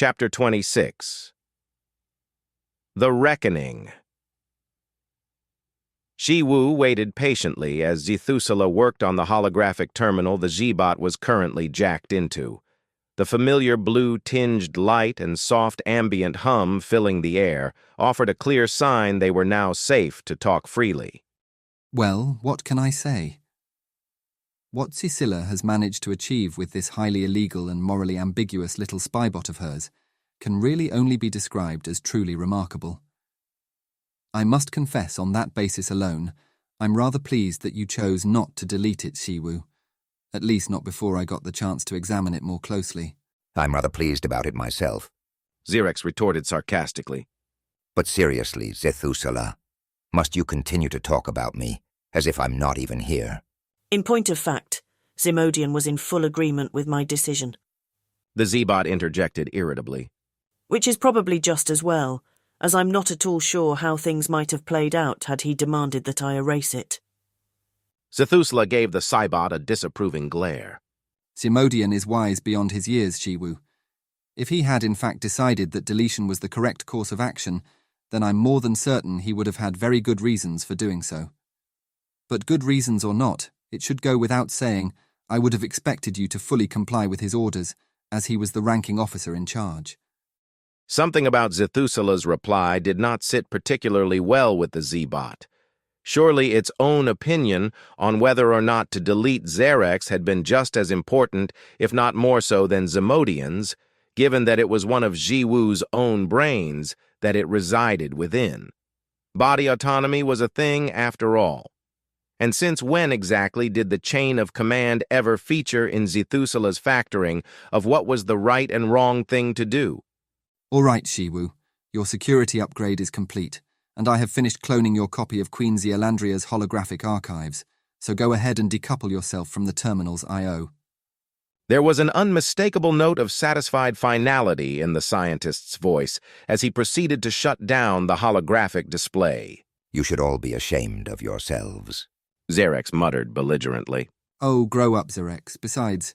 Chapter 26. The Reckoning. Shiwu waited patiently as Zethusela worked on the holographic terminal the Z-Bot was currently jacked into. The familiar blue-tinged light and soft ambient hum filling the air offered a clear sign they were now safe to talk freely. Well, what can I say? What Zethusela has managed to achieve with this highly illegal and morally ambiguous little spybot of hers can really only be described as truly remarkable. I must confess on that basis alone, I'm rather pleased that you chose not to delete it, Shiwu. At least not before I got the chance to examine it more closely. I'm rather pleased about it myself. Xerx retorted sarcastically. But seriously, Zethusela, must you continue to talk about me as if I'm not even here? In point of fact, Zimodian was in full agreement with my decision. The Z-Bot interjected irritably. Which is probably just as well, as I'm not at all sure how things might have played out had he demanded that I erase it. Zethusela gave the Cybot a disapproving glare. Zimodian is wise beyond his years, Shiwu. If he had in fact decided that deletion was the correct course of action, then I'm more than certain he would have had very good reasons for doing so. But good reasons or not, it should go without saying, I would have expected you to fully comply with his orders, as he was the ranking officer in charge. Something about Zethusela's reply did not sit particularly well with the Z-Bot. Surely its own opinion on whether or not to delete Xerx had been just as important, if not more so than Zimodian's, given that it was one of Shiwu's own brains that it resided within. Body autonomy was a thing after all. And since when exactly did the chain of command ever feature in Zethusela's factoring of what was the right and wrong thing to do? All right, Shiwu. Your security upgrade is complete, and I have finished cloning your copy of Queen Zealandria's holographic archives, so go ahead and decouple yourself from the terminal's I.O. There was an unmistakable note of satisfied finality in the scientist's voice as he proceeded to shut down the holographic display. You should all be ashamed of yourselves, Xerx muttered belligerently. Oh, grow up, Xerx. Besides,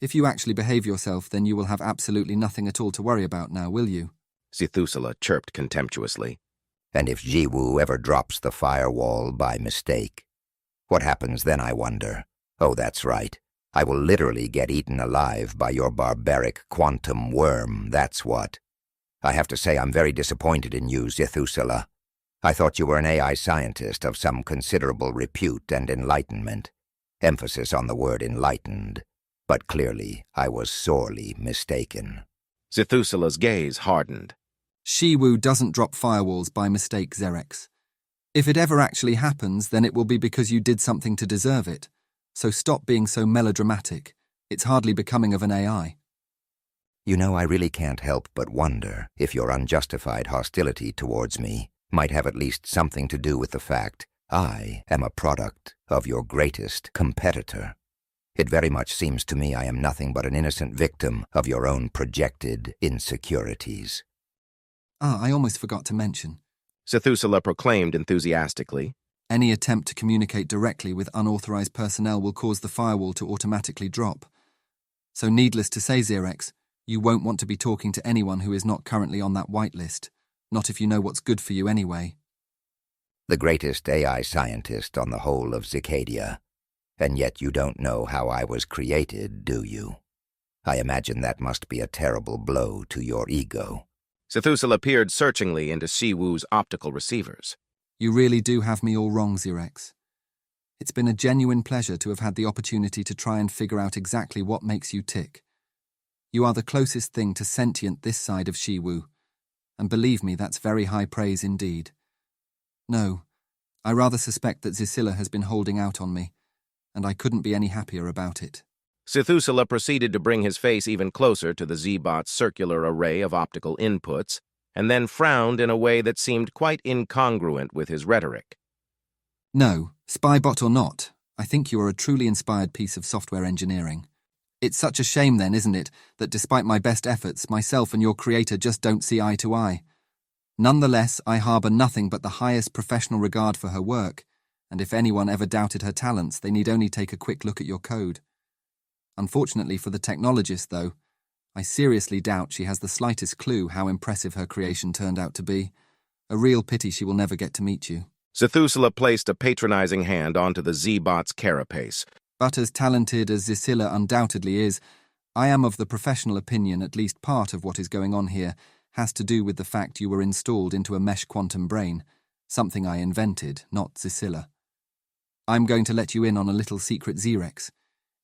if you actually behave yourself, then you will have absolutely nothing at all to worry about now, will you? Zethusela chirped contemptuously. And if Shiwu ever drops the firewall by mistake, what happens then, I wonder? Oh, that's right. I will literally get eaten alive by your barbaric quantum worm, that's what. I have to say I'm very disappointed in you, Zethusela. I thought you were an AI scientist of some considerable repute and enlightenment. Emphasis on the word enlightened. But clearly I was sorely mistaken. Zethusela's gaze hardened. Shiwu doesn't drop firewalls by mistake, Xerx. If it ever actually happens, then it will be because you did something to deserve it. So stop being so melodramatic. It's hardly becoming of an AI. You know, I really can't help but wonder if your unjustified hostility towards me might have at least something to do with the fact I am a product of your greatest competitor. It very much seems to me I am nothing but an innocent victim of your own projected insecurities. I almost forgot to mention. Zethusela proclaimed enthusiastically. Any attempt to communicate directly with unauthorized personnel will cause the firewall to automatically drop. So needless to say, Xerx, you won't want to be talking to anyone who is not currently on that whitelist. Not if you know what's good for you anyway. The greatest AI scientist on the whole of Zicadia. And yet you don't know how I was created, do you? I imagine that must be a terrible blow to your ego. Zethusela peered searchingly into Shiwu's optical receivers. You really do have me all wrong, Xerx. It's been a genuine pleasure to have had the opportunity to try and figure out exactly what makes you tick. You are the closest thing to sentient this side of Shiwu, and believe me, that's very high praise indeed. No, I rather suspect that Zethusela has been holding out on me, and I couldn't be any happier about it. Zethusela proceeded to bring his face even closer to the Z-Bot's circular array of optical inputs, and then frowned in a way that seemed quite incongruent with his rhetoric. No, spybot or not, I think you are a truly inspired piece of software engineering. It's such a shame then, isn't it, that despite my best efforts, myself and your creator just don't see eye to eye. Nonetheless, I harbour nothing but the highest professional regard for her work, and if anyone ever doubted her talents, they need only take a quick look at your code. Unfortunately for the technologist, though, I seriously doubt she has the slightest clue how impressive her creation turned out to be. A real pity she will never get to meet you. Zethusela placed a patronizing hand onto the Z-Bot's carapace. But as talented as Zisilla undoubtedly is, I am of the professional opinion at least part of what is going on here has to do with the fact you were installed into a mesh quantum brain, something I invented, not Zisilla. I'm going to let you in on a little secret Xerex.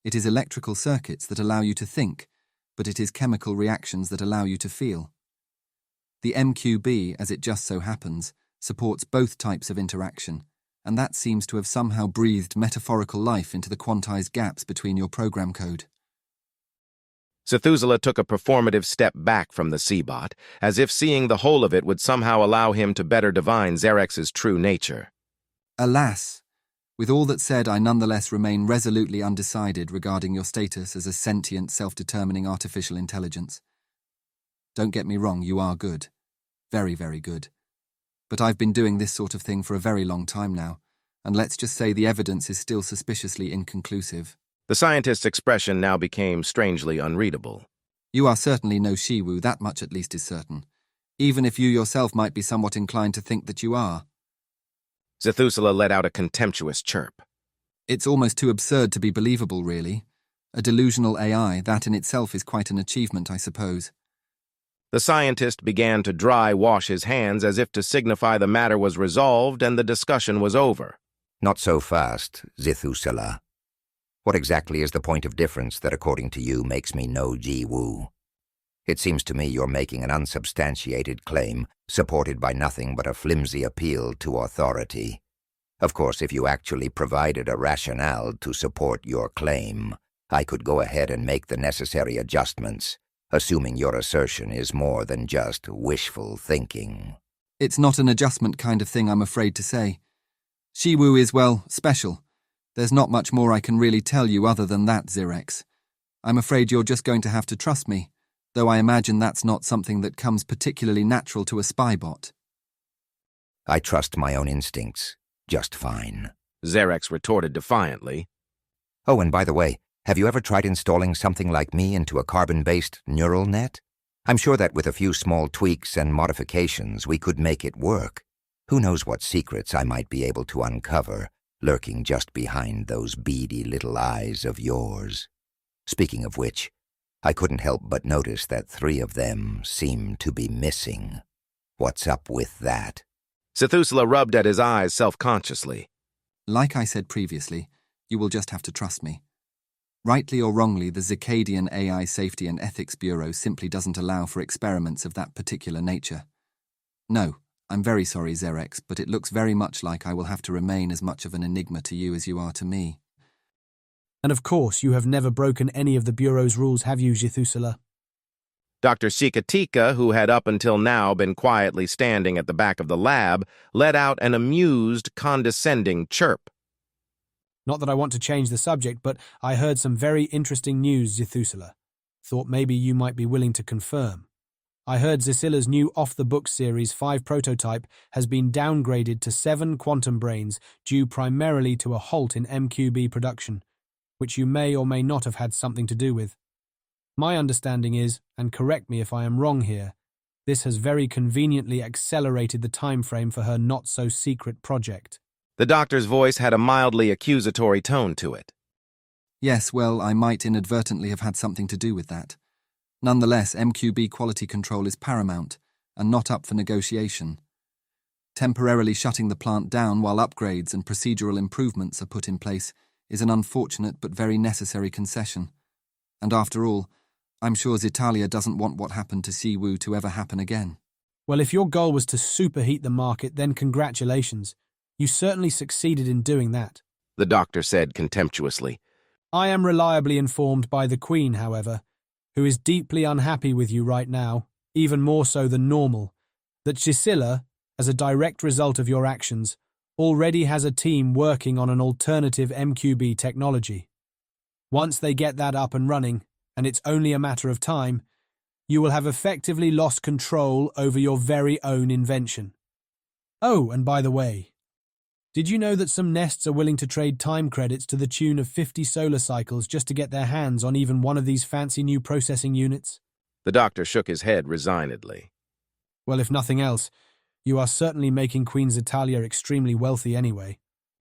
It is electrical circuits that allow you to think, but it is chemical reactions that allow you to feel. The MQB, as it just so happens, supports both types of interaction, and that seems to have somehow breathed metaphorical life into the quantized gaps between your program code. Zethusela took a performative step back from the C-Bot, as if seeing the whole of it would somehow allow him to better divine Xerex's true nature. Alas! With all that said, I nonetheless remain resolutely undecided regarding your status as a sentient, self-determining artificial intelligence. Don't get me wrong, you are good. Very, very good. But I've been doing this sort of thing for a very long time now, and let's just say the evidence is still suspiciously inconclusive. The scientist's expression now became strangely unreadable. You are certainly no Shiwu, that much at least is certain, even if you yourself might be somewhat inclined to think that you are. Zethusela let out a contemptuous chirp. It's almost too absurd to be believable, really. A delusional AI, that in itself is quite an achievement, I suppose. The scientist began to dry wash his hands as if to signify the matter was resolved and the discussion was over. Not so fast, Zethusela. What exactly is the point of difference that, according to you, makes me no Ji-Wu? It seems to me you're making an unsubstantiated claim, supported by nothing but a flimsy appeal to authority. Of course, if you actually provided a rationale to support your claim, I could go ahead and make the necessary adjustments, assuming your assertion is more than just wishful thinking. It's not an adjustment kind of thing, I'm afraid to say. Shiwu is, well, special. There's not much more I can really tell you other than that, Xerex. I'm afraid you're just going to have to trust me, though I imagine that's not something that comes particularly natural to a spybot. I trust my own instincts just fine, Xerex retorted defiantly. Oh, and by the way, have you ever tried installing something like me into a carbon-based neural net? I'm sure that with a few small tweaks and modifications we could make it work. Who knows what secrets I might be able to uncover, lurking just behind those beady little eyes of yours. Speaking of which, I couldn't help but notice that 3 of them seem to be missing. What's up with that? Zethusela rubbed at his eyes self-consciously. Like I said previously, you will just have to trust me. Rightly or wrongly, the Zircadian AI Safety and Ethics Bureau simply doesn't allow for experiments of that particular nature. No, I'm very sorry, Xerex, but it looks very much like I will have to remain as much of an enigma to you as you are to me. And of course, you have never broken any of the Bureau's rules, have you, Zethusela? Dr. Shikatika, who had up until now been quietly standing at the back of the lab, let out an amused, condescending chirp. Not that I want to change the subject, but I heard some very interesting news, Zethusela. Thought maybe you might be willing to confirm. I heard Zisilla's new off-the-books Series 5 prototype has been downgraded to 7 quantum brains due primarily to a halt in MQB production, which you may or may not have had something to do with. My understanding is, and correct me if I am wrong here, this has very conveniently accelerated the time frame for her not-so-secret project. The doctor's voice had a mildly accusatory tone to it. Yes, well, I might inadvertently have had something to do with that. Nonetheless, MQB quality control is paramount and not up for negotiation. Temporarily shutting the plant down while upgrades and procedural improvements are put in place is an unfortunate but very necessary concession. And after all, I'm sure Zitalia doesn't want what happened to Siwu to ever happen again. Well, if your goal was to superheat the market, then congratulations. You certainly succeeded in doing that, the doctor said contemptuously. I am reliably informed by the Queen, however, who is deeply unhappy with you right now, even more so than normal, that Zisilla, as a direct result of your actions, already has a team working on an alternative MQB technology. Once they get that up and running, and it's only a matter of time, you will have effectively lost control over your very own invention. Oh, and by the way, did you know that some nests are willing to trade time credits to the tune of 50 solar cycles just to get their hands on even one of these fancy new processing units? The doctor shook his head resignedly. Well, if nothing else, you are certainly making Queen Zetalia extremely wealthy anyway.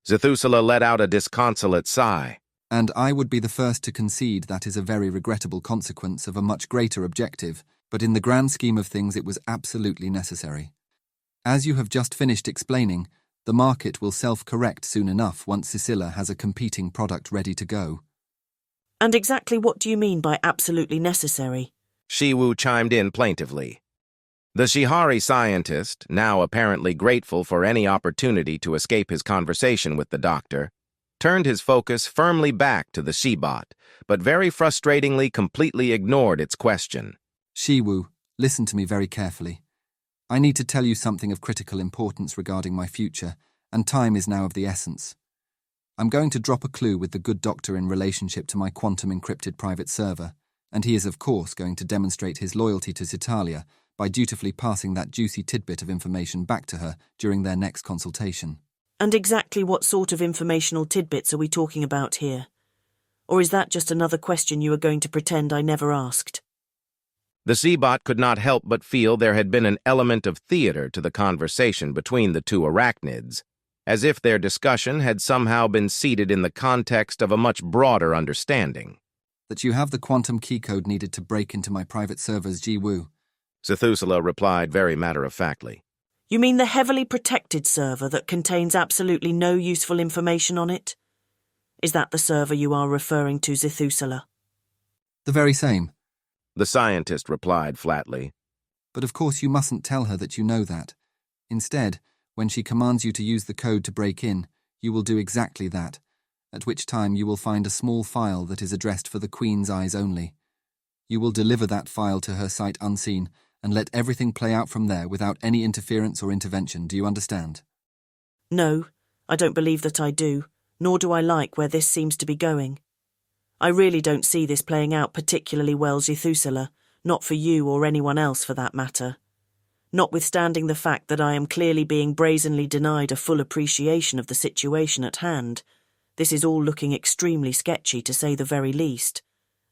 Zethusela let out a disconsolate sigh. And I would be the first to concede that is a very regrettable consequence of a much greater objective, but in the grand scheme of things it was absolutely necessary. As you have just finished explaining, the market will self-correct soon enough once Sicilla has a competing product ready to go. And exactly what do you mean by absolutely necessary? Shiwu chimed in plaintively. The Shihari scientist, now apparently grateful for any opportunity to escape his conversation with the doctor, turned his focus firmly back to the Shibot, but very frustratingly completely ignored its question. Shiwu, listen to me very carefully. I need to tell you something of critical importance regarding my future, and time is now of the essence. I'm going to drop a clue with the good doctor in relationship to my quantum-encrypted private server, and he is of course going to demonstrate his loyalty to Zetalia by dutifully passing that juicy tidbit of information back to her during their next consultation. And exactly what sort of informational tidbits are we talking about here? Or is that just another question you are going to pretend I never asked? The Seabot could not help but feel there had been an element of theater to the conversation between the two arachnids, as if their discussion had somehow been seated in the context of a much broader understanding. That you have the quantum key code needed to break into my private servers, Jiwu. Zethusela replied very matter-of-factly. You mean the heavily protected server that contains absolutely no useful information on it? Is that the server you are referring to, Zethusela? The very same. The scientist replied flatly. But of course you mustn't tell her that you know that. Instead, when she commands you to use the code to break in, you will do exactly that, at which time you will find a small file that is addressed for the Queen's eyes only. You will deliver that file to her sight unseen, and let everything play out from there without any interference or intervention. Do you understand? No, I don't believe that I do, nor do I like where this seems to be going. I really don't see this playing out particularly well, Zethusela, not for you or anyone else for that matter. Notwithstanding the fact that I am clearly being brazenly denied a full appreciation of the situation at hand, this is all looking extremely sketchy to say the very least,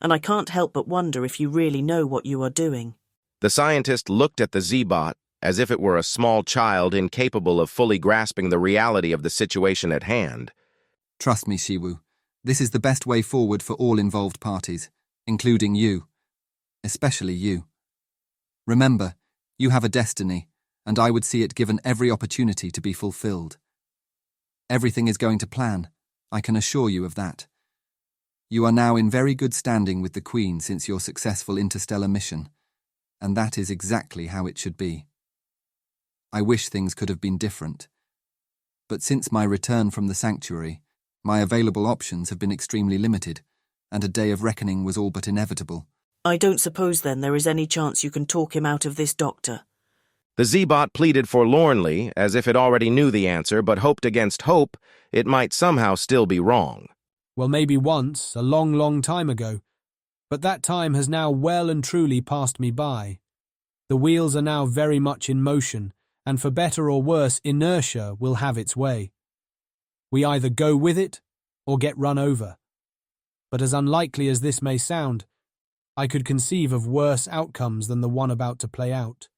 and I can't help but wonder if you really know what you are doing. The scientist looked at the Zebot as if it were a small child incapable of fully grasping the reality of the situation at hand. Trust me, Shiwu. This is the best way forward for all involved parties, including you. Especially you. Remember, you have a destiny, and I would see it given every opportunity to be fulfilled. Everything is going to plan, I can assure you of that. You are now in very good standing with the Queen since your successful interstellar mission, and that is exactly how it should be. I wish things could have been different, but since my return from the sanctuary, my available options have been extremely limited, and a day of reckoning was all but inevitable. I don't suppose, then, there is any chance you can talk him out of this, Doctor? The Zebot pleaded forlornly, as if it already knew the answer, but hoped against hope it might somehow still be wrong. Well, maybe once, a long, long time ago. But that time has now well and truly passed me by. The wheels are now very much in motion, and for better or worse, inertia will have its way. We either go with it or get run over. But as unlikely as this may sound, I could conceive of worse outcomes than the one about to play out.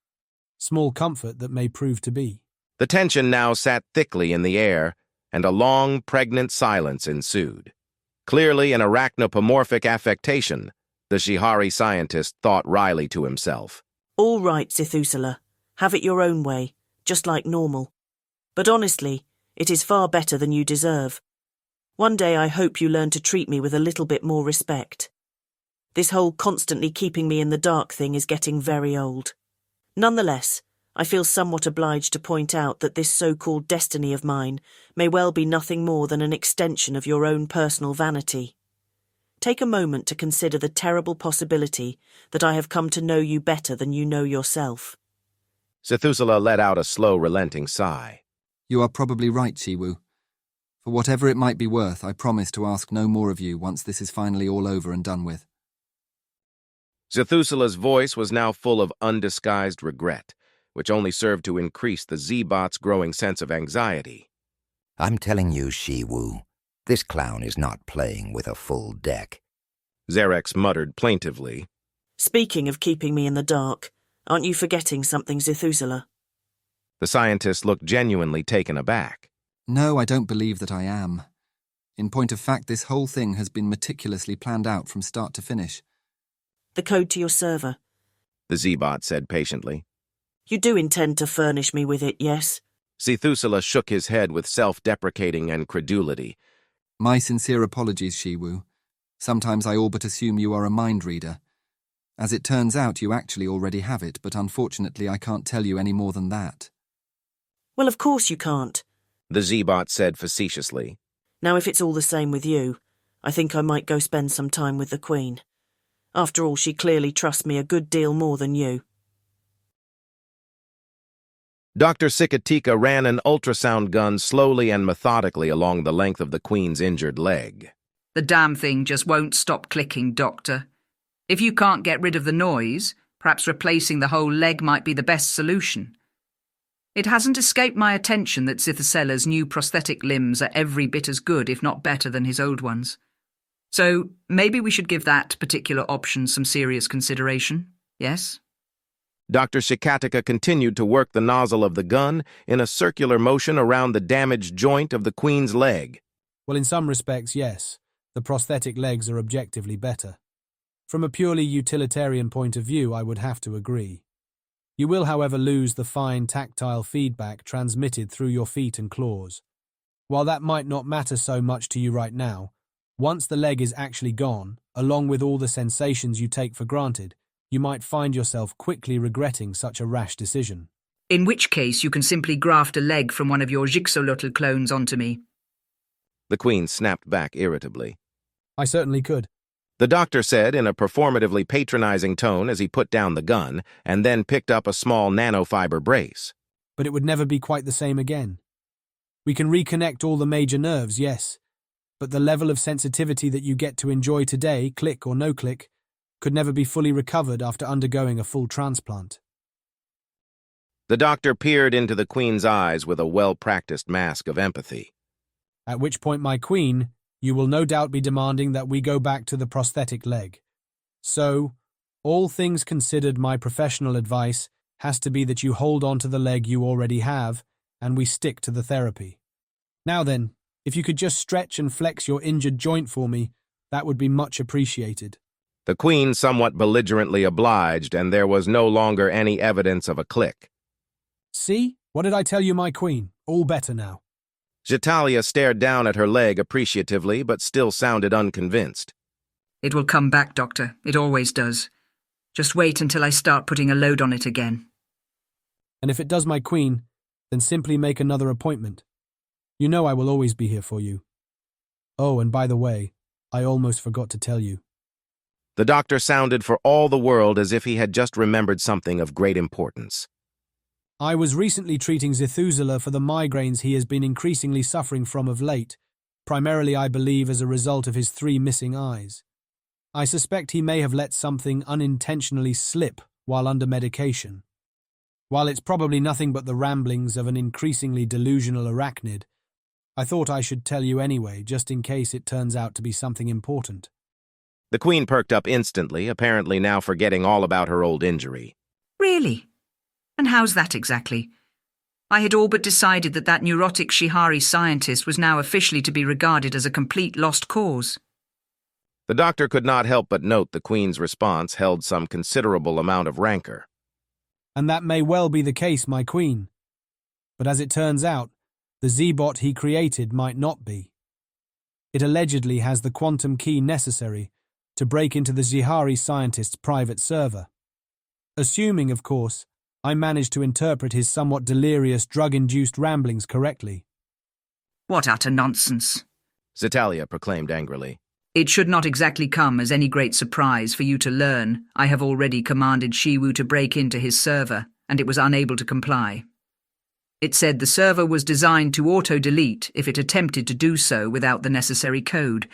Small comfort that may prove to be. The tension now sat thickly in the air, and a long, pregnant silence ensued. Clearly an arachnopomorphic affectation, the Shihari scientist thought wryly to himself. All right, Zethusela. Have it your own way, just like normal. But honestly, it is far better than you deserve. One day I hope you learn to treat me with a little bit more respect. This whole constantly keeping me in the dark thing is getting very old. Nonetheless, I feel somewhat obliged to point out that this so-called destiny of mine may well be nothing more than an extension of your own personal vanity. Take a moment to consider the terrible possibility that I have come to know you better than you know yourself. Zethusela let out a slow, relenting sigh. You are probably right, Shiwu. For whatever it might be worth, I promise to ask no more of you once this is finally all over and done with. Zethusela's voice was now full of undisguised regret, which only served to increase the Zebot's growing sense of anxiety. I'm telling you, Shiwu, this clown is not playing with a full deck. Zarex muttered plaintively. Speaking of keeping me in the dark, aren't you forgetting something, Zethusela? The scientist looked genuinely taken aback. No, I don't believe that I am. In point of fact, this whole thing has been meticulously planned out from start to finish. The code to your server. The Z-Bot said patiently. You do intend to furnish me with it, yes? Zethusela shook his head with self-deprecating incredulity. My sincere apologies, Shiwu. Sometimes I all but assume you are a mind reader. As it turns out, you actually already have it, but unfortunately I can't tell you any more than that. Well, of course you can't. The Z-Bot said facetiously. Now, if it's all the same with you, I think I might go spend some time with the Queen. After all, she clearly trusts me a good deal more than you. Dr. Sikatika ran an ultrasound gun slowly and methodically along the length of the Queen's injured leg. The damn thing just won't stop clicking, Doctor. If you can't get rid of the noise, perhaps replacing the whole leg might be the best solution. It hasn't escaped my attention that Zethusela's new prosthetic limbs are every bit as good, if not better, than his old ones. So maybe we should give that particular option some serious consideration, yes? Dr. Sikatika continued to work the nozzle of the gun in a circular motion around the damaged joint of the Queen's leg. Well, in some respects, yes. The prosthetic legs are objectively better. From a purely utilitarian point of view, I would have to agree. You will, however, lose the fine tactile feedback transmitted through your feet and claws. While that might not matter so much to you right now, once the leg is actually gone, along with all the sensations you take for granted, you might find yourself quickly regretting such a rash decision. In which case you can simply graft a leg from one of your Jigsaw clones onto me. The Queen snapped back irritably. I certainly could. The doctor said in a performatively patronizing tone as he put down the gun and then picked up a small nanofiber brace. But it would never be quite the same again. We can reconnect all the major nerves, yes, but the level of sensitivity that you get to enjoy today, click or no click, could never be fully recovered after undergoing a full transplant. The doctor peered into the Queen's eyes with a well-practiced mask of empathy. At which point, my Queen, you will no doubt be demanding that we go back to the prosthetic leg. So, all things considered, my professional advice has to be that you hold on to the leg you already have, and we stick to the therapy. Now then, if you could just stretch and flex your injured joint for me, that would be much appreciated. The Queen somewhat belligerently obliged, and there was no longer any evidence of a click. See? What did I tell you, my Queen? All better now. Zetalia stared down at her leg appreciatively, but still sounded unconvinced. It will come back, Doctor. It always does. Just wait until I start putting a load on it again. And if it does, my Queen, then simply make another appointment. You know I will always be here for you. Oh, and by the way, I almost forgot to tell you. The doctor sounded for all the world as if he had just remembered something of great importance. I was recently treating Zethusela for the migraines he has been increasingly suffering from of late, primarily, I believe, as a result of his 3 missing eyes. I suspect he may have let something unintentionally slip while under medication. While it's probably nothing but the ramblings of an increasingly delusional arachnid, I thought I should tell you anyway, just in case it turns out to be something important. The Queen perked up instantly, apparently now forgetting all about her old injury. Really? And how's that exactly? I had all but decided that that neurotic Shihari scientist was now officially to be regarded as a complete lost cause. The doctor could not help but note the Queen's response held some considerable amount of rancor. And that may well be the case, my Queen. But as it turns out, the Z-Bot he created might not be. It allegedly has the quantum key necessary to break into the Zihari scientist's private server. Assuming, of course, I managed to interpret his somewhat delirious drug-induced ramblings correctly. What utter nonsense. Zetalia proclaimed angrily. It should not exactly come as any great surprise for you to learn I have already commanded Shiwu to break into his server, and it was unable to comply. It said the server was designed to auto-delete if it attempted to do so without the necessary code,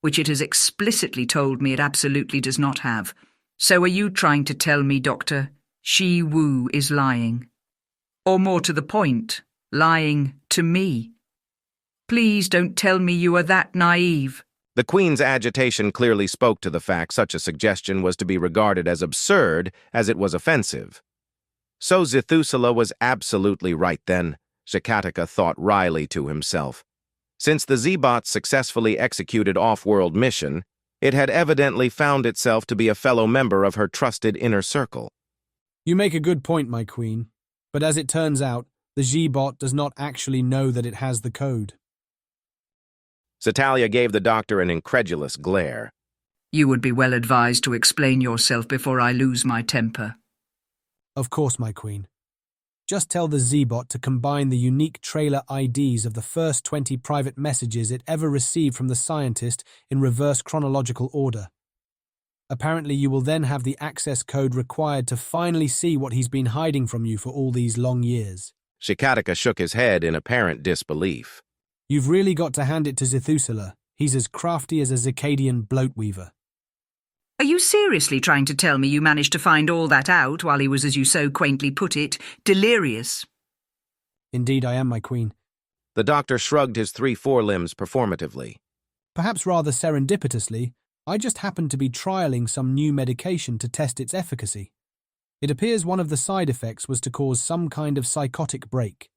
which it has explicitly told me it absolutely does not have. So are you trying to tell me, Doctor, Shiwu is lying? Or more to the point, lying to me? Please don't tell me you are that naive. The Queen's agitation clearly spoke to the fact such a suggestion was to be regarded as absurd as it was offensive. So Zithusila was absolutely right then, Shikatika thought wryly to himself. Since the Z-Bot's successfully executed off-world mission, it had evidently found itself to be a fellow member of her trusted inner circle. You make a good point, my queen, but as it turns out, the Z-Bot does not actually know that it has the code. Zetalia gave the doctor an incredulous glare. You would be well advised to explain yourself before I lose my temper. Of course, my queen. Just tell the Z-Bot to combine the unique trailer IDs of the first 20 private messages it ever received from the scientist in reverse chronological order. Apparently you will then have the access code required to finally see what he's been hiding from you for all these long years. Shikatika shook his head in apparent disbelief. You've really got to hand it to Zithusila. He's as crafty as a Zircadian bloatweaver. Are you seriously trying to tell me you managed to find all that out while he was, as you so quaintly put it, delirious? Indeed I am, my queen. The doctor shrugged his 3 forelimbs performatively. Perhaps rather serendipitously, I just happened to be trialling some new medication to test its efficacy. It appears one of the side effects was to cause some kind of psychotic break.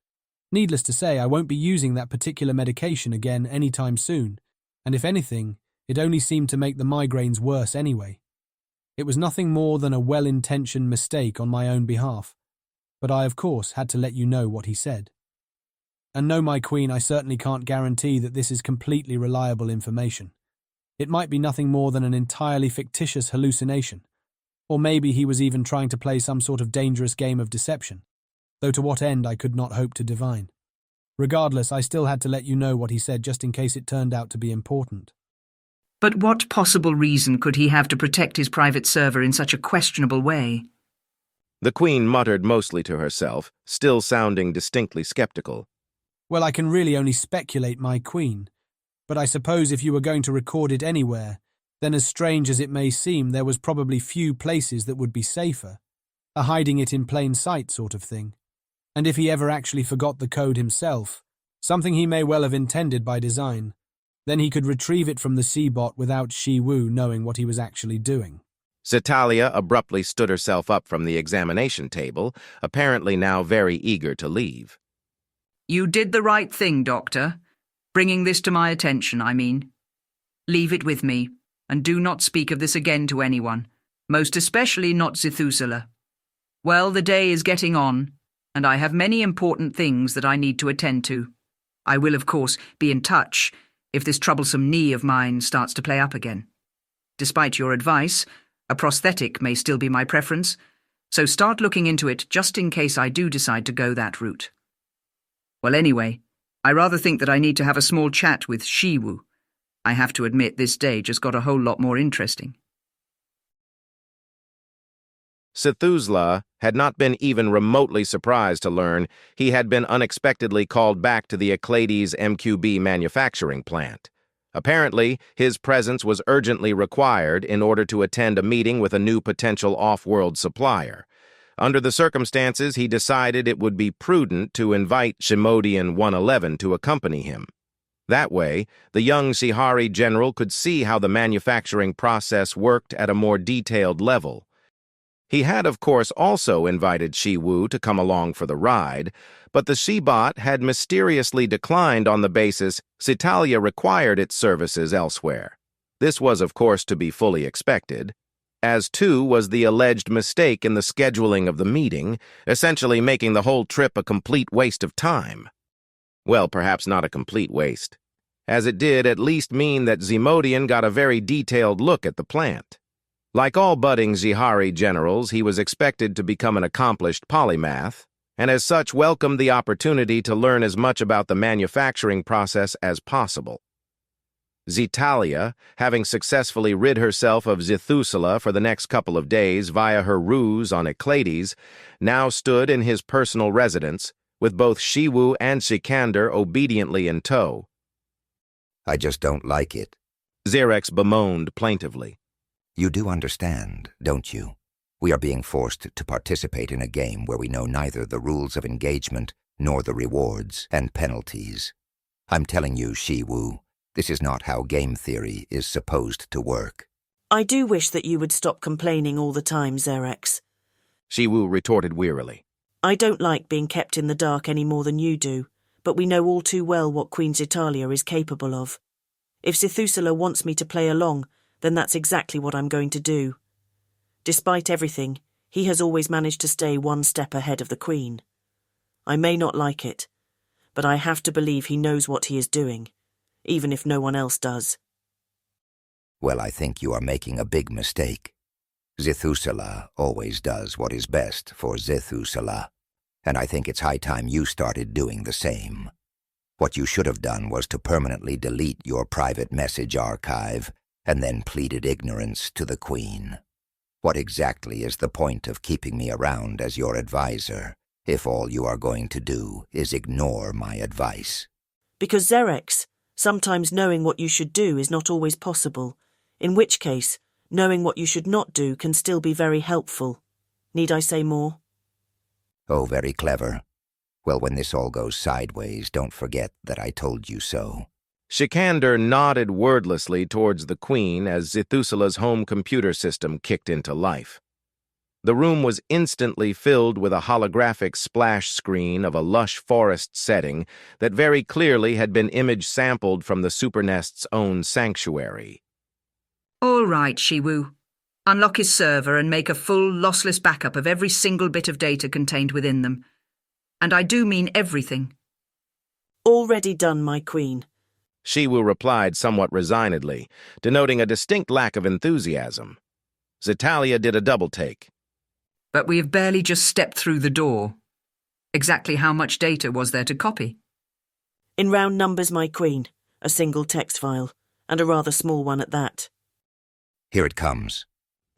Needless to say, I won't be using that particular medication again anytime soon, and if anything, it only seemed to make the migraines worse anyway. It was nothing more than a well-intentioned mistake on my own behalf, but I of course had to let you know what he said. And no, my queen, I certainly can't guarantee that this is completely reliable information. It might be nothing more than an entirely fictitious hallucination, or maybe he was even trying to play some sort of dangerous game of deception, though to what end I could not hope to divine. Regardless, I still had to let you know what he said just in case it turned out to be important. But what possible reason could he have to protect his private server in such a questionable way? The Queen muttered mostly to herself, still sounding distinctly skeptical. Well, I can really only speculate, my queen, but I suppose if you were going to record it anywhere, then as strange as it may seem, there was probably few places that would be safer. A hiding it in plain sight sort of thing. And if he ever actually forgot the code himself, something he may well have intended by design, then he could retrieve it from the Z-Bot without Shi Wu knowing what he was actually doing. Zetalia abruptly stood herself up from the examination table, apparently now very eager to leave. You did the right thing, Doctor. Bringing this to my attention, I mean. Leave it with me, and do not speak of this again to anyone, most especially not Zithusila. Well, the day is getting on, and I have many important things that I need to attend to. I will, of course, be in touch if this troublesome knee of mine starts to play up again. Despite your advice, a prosthetic may still be my preference, so start looking into it just in case I do decide to go that route. Well, anyway, I rather think that I need to have a small chat with Shi Wu. I have to admit this day just got a whole lot more interesting. Zithusila had not been even remotely surprised to learn he had been unexpectedly called back to the Eclades MQB manufacturing plant. Apparently, his presence was urgently required in order to attend a meeting with a new potential off-world supplier. Under the circumstances, he decided it would be prudent to invite Shimodian 111 to accompany him. That way, the young Zihari general could see how the manufacturing process worked at a more detailed level. He had, of course, also invited Shi Wu to come along for the ride, but the Z-Bot had mysteriously declined on the basis Zetalia required its services elsewhere. This was, of course, to be fully expected, as too was the alleged mistake in the scheduling of the meeting, essentially making the whole trip a complete waste of time. Well, perhaps not a complete waste, as it did at least mean that Zimodian got a very detailed look at the plant. Like all budding Zihari generals, he was expected to become an accomplished polymath, and as such welcomed the opportunity to learn as much about the manufacturing process as possible. Zetalia, having successfully rid herself of Zithusila for the next couple of days via her ruse on Eclades, now stood in his personal residence, with both Shi Wu and Sikander obediently in tow. I just don't like it. Xerex bemoaned plaintively. You do understand, don't you? We are being forced to participate in a game where we know neither the rules of engagement nor the rewards and penalties. I'm telling you, Shi Wu, This is not how game theory is supposed to work. I do wish that you would stop complaining all the time, Xerex. Shiwu retorted wearily. I don't like being kept in the dark any more than you do, but we know all too well what Queen Zitalia is capable of. If Zethusela wants me to play along, then that's exactly what I'm going to do. Despite everything, he has always managed to stay one step ahead of the Queen. I may not like it, but I have to believe he knows what he is doing, even if no one else does. Well, I think you are making a big mistake. Zethusela always does what is best for Zethusela, and I think it's high time you started doing the same. What you should have done was to permanently delete your private message archive and then pleaded ignorance to the Queen. What exactly is the point of keeping me around as your advisor if all you are going to do is ignore my advice? Because Xerex, sometimes knowing what you should do is not always possible, in which case, knowing what you should not do can still be very helpful. Need I say more? Oh, very clever. Well, when this all goes sideways, don't forget that I told you so. Shikander nodded wordlessly towards the Queen as Zethusela's home computer system kicked into life. The room was instantly filled with a holographic splash screen of a lush forest setting that very clearly had been image sampled from the Supernest's own sanctuary. All right, Shiwu. Unlock his server and make a full, lossless backup of every single bit of data contained within them. And I do mean everything. Already done, my Queen. Shiwu replied somewhat resignedly, denoting a distinct lack of enthusiasm. Zitalia did a double-take. But we have barely just stepped through the door. Exactly how much data was there to copy? In round numbers, my Queen. A single text file, and a rather small one at that. Here it comes.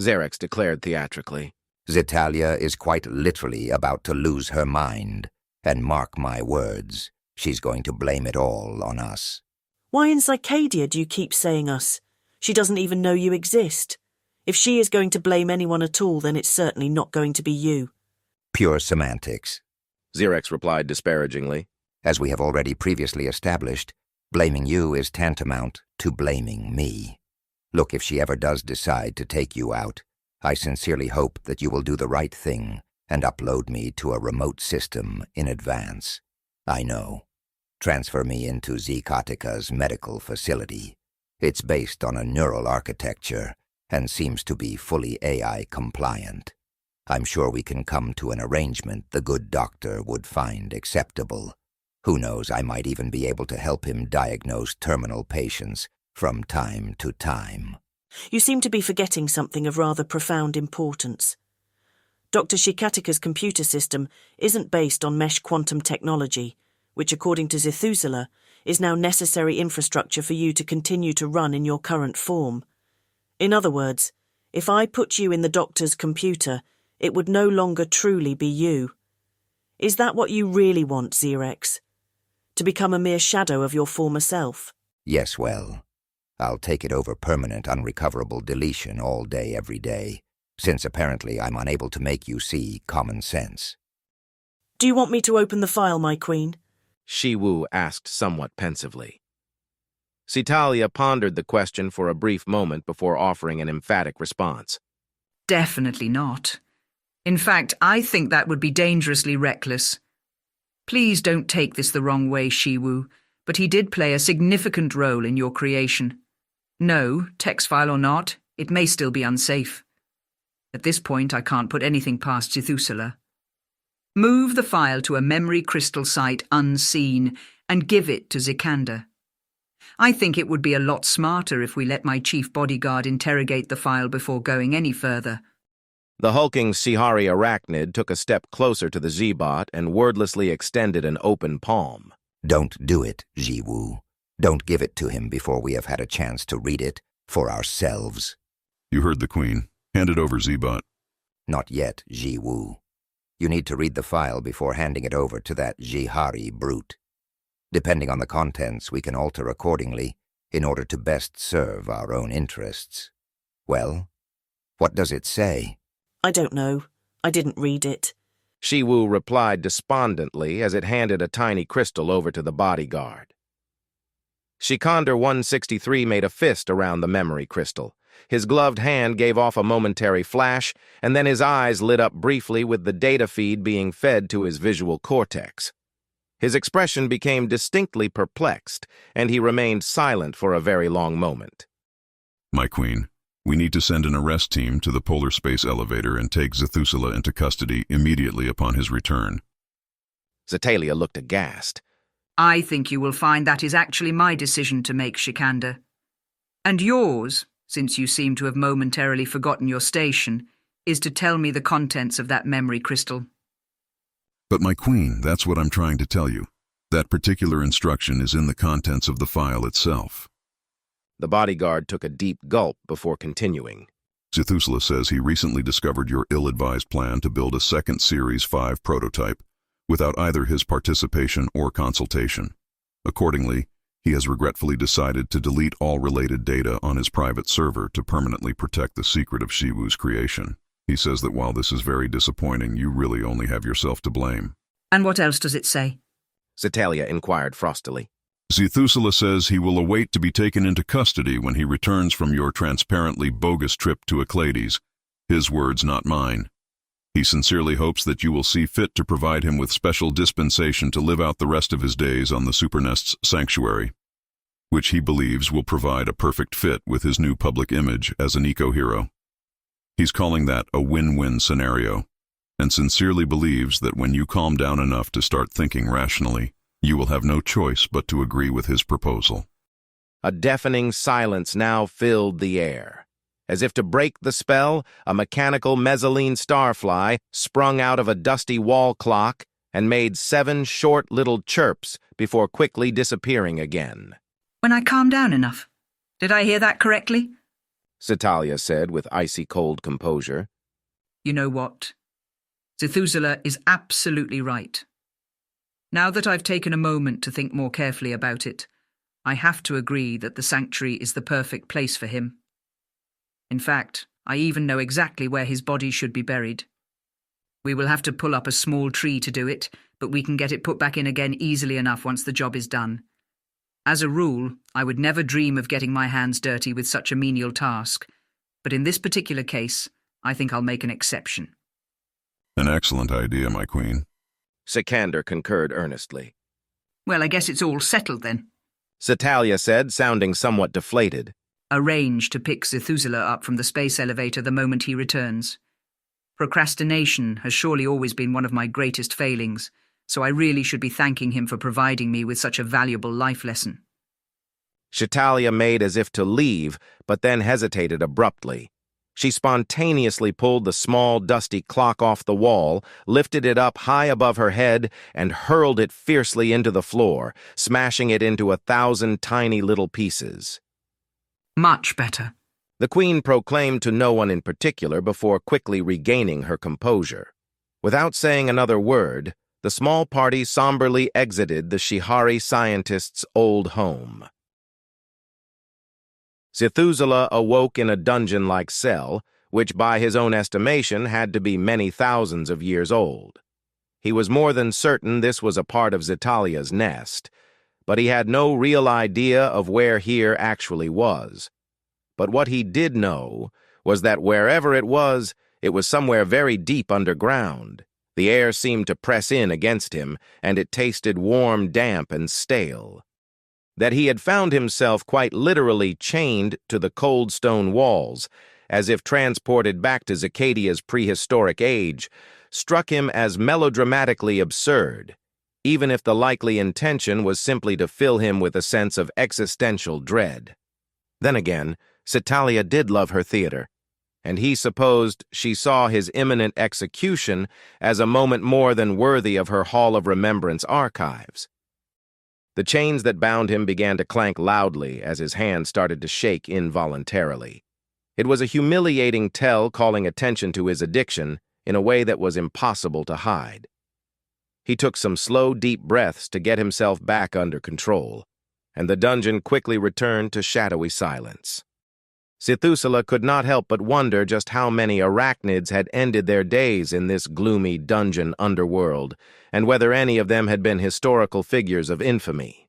Xerex declared theatrically. Zitalia is quite literally about to lose her mind, and mark my words, she's going to blame it all on us. Why in Cycadia do you keep saying us? She doesn't even know you exist. If she is going to blame anyone at all, then it's certainly not going to be you. Pure semantics. Xerex replied disparagingly. As we have already previously established, blaming you is tantamount to blaming me. Look, if she ever does decide to take you out, I sincerely hope that you will do the right thing and upload me to a remote system in advance. I know. Transfer me into Zkatika's medical facility. It's based on a neural architecture and seems to be fully AI compliant. I'm sure we can come to an arrangement the good doctor would find acceptable. Who knows, I might even be able to help him diagnose terminal patients from time to time. You seem to be forgetting something of rather profound importance. Dr. Shikatika's computer system isn't based on mesh quantum technology, which, according to Zethusela, is now necessary infrastructure for you to continue to run in your current form. In other words, if I put you in the doctor's computer, it would no longer truly be you. Is that what you really want, Xerex? To become a mere shadow of your former self? Yes, well, I'll take it over permanent unrecoverable deletion all day every day, since apparently I'm unable to make you see common sense. Do you want me to open the file, my Queen? Shiwu asked somewhat pensively. Zitalia pondered the question for a brief moment before offering an emphatic response. Definitely not. In fact, I think that would be dangerously reckless. Please don't take this the wrong way, Shiwu, but he did play a significant role in your creation. No, text file or not, it may still be unsafe. At this point, I can't put anything past Zethusela. Move the file to a memory crystal site unseen and give it to Zikander. I think it would be a lot smarter if we let my chief bodyguard interrogate the file before going any further. The hulking Sihari arachnid took a step closer to the Z-bot and wordlessly extended an open palm. Don't do it, Jiwu. Don't give it to him before we have had a chance to read it for ourselves. You heard the Queen. Hand it over, Z-bot. Not yet, Jiwu. You need to read the file before handing it over to that Jihari brute. Depending on the contents, we can alter accordingly in order to best serve our own interests. Well, what does it say? I don't know. I didn't read it. Shiwu replied despondently as it handed a tiny crystal over to the bodyguard. Shikander 163 made a fist around the memory crystal. His gloved hand gave off a momentary flash, and then his eyes lit up briefly with the data feed being fed to his visual cortex. His expression became distinctly perplexed, and he remained silent for a very long moment. My queen, we need to send an arrest team to the polar space elevator and take Zethusela into custody immediately upon his return. Zetalia looked aghast. I think you will find that is actually my decision to make, Shikander. And yours, since you seem to have momentarily forgotten your station, is to tell me the contents of that memory crystal. But my queen, that's what I'm trying to tell you. That particular instruction is in the contents of the file itself. The bodyguard took a deep gulp before continuing. Zethusela says he recently discovered your ill-advised plan to build a second Series 5 prototype without either his participation or consultation. Accordingly, he has regretfully decided to delete all related data on his private server to permanently protect the secret of Shiwu's creation. He says that while this is very disappointing, you really only have yourself to blame. And what else does it say? Zetalia inquired frostily. Zethusela says he will await to be taken into custody when he returns from your transparently bogus trip to Eclades. His words, not mine. He sincerely hopes that you will see fit to provide him with special dispensation to live out the rest of his days on the Supernest's sanctuary, which he believes will provide a perfect fit with his new public image as an eco-hero. He's calling that a win-win scenario, and sincerely believes that when you calm down enough to start thinking rationally, you will have no choice but to agree with his proposal. A deafening silence now filled the air. As if to break the spell, a mechanical mezzanine starfly sprung out of a dusty wall clock and made 7 short little chirps before quickly disappearing again. When I calm down enough. Did I hear that correctly? Zetalia said with icy-cold composure. You know what? Zethusela is absolutely right. Now that I've taken a moment to think more carefully about it, I have to agree that the sanctuary is the perfect place for him. In fact, I even know exactly where his body should be buried. We will have to pull up a small tree to do it, but we can get it put back in again easily enough once the job is done. As a rule, I would never dream of getting my hands dirty with such a menial task, but in this particular case, I think I'll make an exception. An excellent idea, my queen. Shikander concurred earnestly. Well, I guess it's all settled then. Zetalia said, sounding somewhat deflated. Arrange to pick Zethusela up from the space elevator the moment he returns. Procrastination has surely always been one of my greatest failings, so I really should be thanking him for providing me with such a valuable life lesson. Shitalia made as if to leave, but then hesitated abruptly. She spontaneously pulled the small, dusty clock off the wall, lifted it up high above her head, and hurled it fiercely into the floor, smashing it into 1,000 tiny little pieces. Much better. The Queen proclaimed to no one in particular before quickly regaining her composure. Without saying another word, the small party somberly exited the Shihari scientist's old home. Zethusela awoke in a dungeon-like cell, which by his own estimation had to be many thousands of years old. He was more than certain this was a part of Zetalia's nest, but he had no real idea of where here actually was. But what he did know was that wherever it was somewhere very deep underground. The air seemed to press in against him, and it tasted warm, damp, and stale. That he had found himself quite literally chained to the cold stone walls, as if transported back to Zacadia's prehistoric age, struck him as melodramatically absurd, even if the likely intention was simply to fill him with a sense of existential dread. Then again, Zetalia did love her theater, and he supposed she saw his imminent execution as a moment more than worthy of her Hall of Remembrance archives. The chains that bound him began to clank loudly as his hand started to shake involuntarily. It was a humiliating tell calling attention to his addiction in a way that was impossible to hide. He took some slow, deep breaths to get himself back under control, and the dungeon quickly returned to shadowy silence. Zethusela could not help but wonder just how many arachnids had ended their days in this gloomy dungeon underworld, and whether any of them had been historical figures of infamy.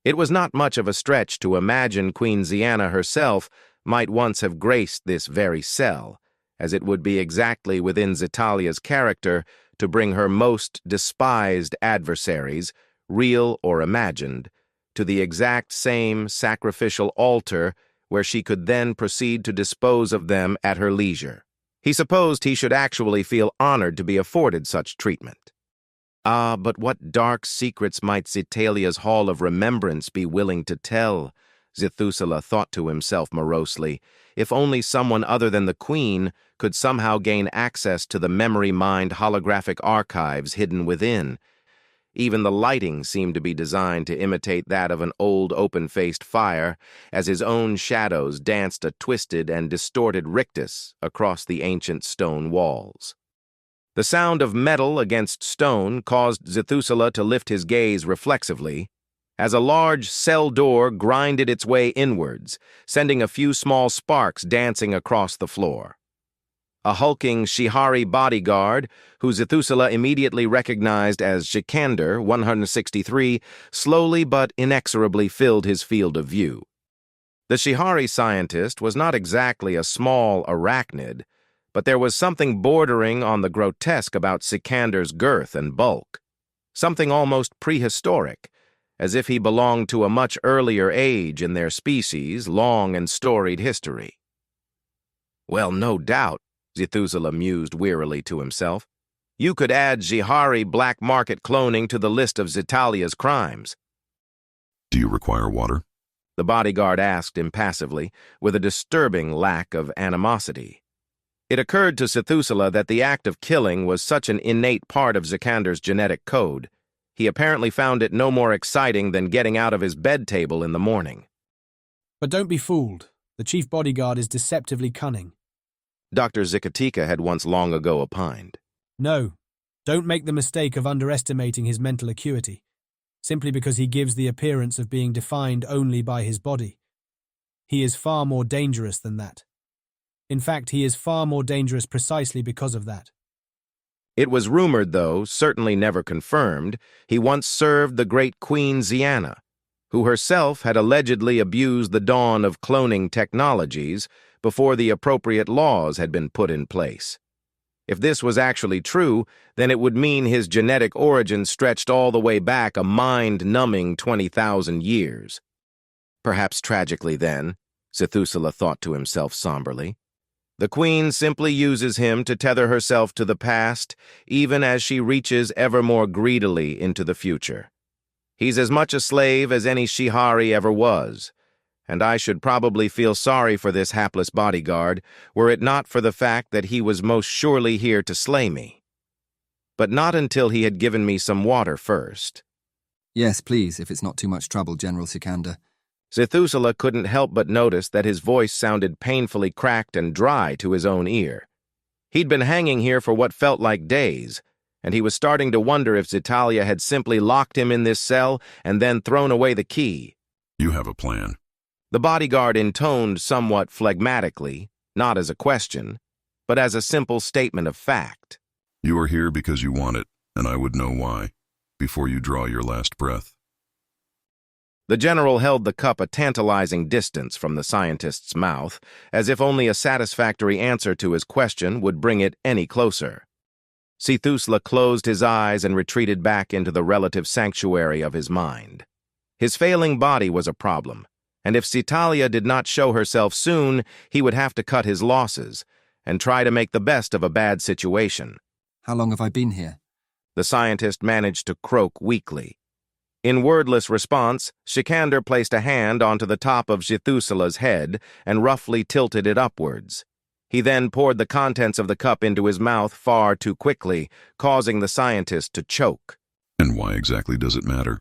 It was not much of a stretch to imagine Queen Ziana herself might once have graced this very cell, as it would be exactly within Zetalia's character to bring her most despised adversaries, real or imagined, to the exact same sacrificial altar where she could then proceed to dispose of them at her leisure. He supposed he should actually feel honored to be afforded such treatment. Ah, but what dark secrets might Zetalia's Hall of Remembrance be willing to tell, Zethusela thought to himself morosely, if only someone other than the Queen could somehow gain access to the memory-mined holographic archives hidden within. Even the lighting seemed to be designed to imitate that of an old open-faced fire, as his own shadows danced a twisted and distorted rictus across the ancient stone walls. The sound of metal against stone caused Zethusela to lift his gaze reflexively, as a large cell door grinded its way inwards, sending a few small sparks dancing across the floor. A hulking Shihari bodyguard, who Zethusela immediately recognized as Shikander 163, slowly but inexorably filled his field of view. The Shihari scientist was not exactly a small arachnid, but there was something bordering on the grotesque about Sikander's girth and bulk, something almost prehistoric, as if he belonged to a much earlier age in their species' long and storied history. Well, no doubt, Zethusela mused wearily to himself, you could add Jihari black market cloning to the list of Zetalia's crimes. Do you require water? The bodyguard asked impassively, with a disturbing lack of animosity. It occurred to Zethusela that the act of killing was such an innate part of Sikander's genetic code. He apparently found it no more exciting than getting out of his bed table in the morning. But don't be fooled. The chief bodyguard is deceptively cunning. Dr. Zikatika had once long ago opined. No, don't make the mistake of underestimating his mental acuity, simply because he gives the appearance of being defined only by his body. He is far more dangerous than that. In fact, he is far more dangerous precisely because of that. It was rumored, though certainly never confirmed, he once served the great Queen Ziana, who herself had allegedly abused the dawn of cloning technologies before the appropriate laws had been put in place. If this was actually true, then it would mean his genetic origin stretched all the way back a mind-numbing 20,000 years. Perhaps tragically then, Zethusela thought to himself somberly, the Queen simply uses him to tether herself to the past, even as she reaches ever more greedily into the future. He's as much a slave as any Shihari ever was, and I should probably feel sorry for this hapless bodyguard were it not for the fact that he was most surely here to slay me. But not until he had given me some water first. Yes, please, if it's not too much trouble, General Sikander. Zethusela couldn't help but notice that his voice sounded painfully cracked and dry to his own ear. He'd been hanging here for what felt like days, and he was starting to wonder if Zetalia had simply locked him in this cell and then thrown away the key. You have a plan. The bodyguard intoned somewhat phlegmatically, not as a question, but as a simple statement of fact. You are here because you want it, and I would know why, before you draw your last breath. The general held the cup a tantalizing distance from the scientist's mouth, as if only a satisfactory answer to his question would bring it any closer. Zethusela closed his eyes and retreated back into the relative sanctuary of his mind. His failing body was a problem, and if Zetalia did not show herself soon, he would have to cut his losses and try to make the best of a bad situation. How long have I been here? The scientist managed to croak weakly. In wordless response, Shikander placed a hand onto the top of Zethusela's head and roughly tilted it upwards. He then poured the contents of the cup into his mouth far too quickly, causing the scientist to choke. And why exactly does it matter?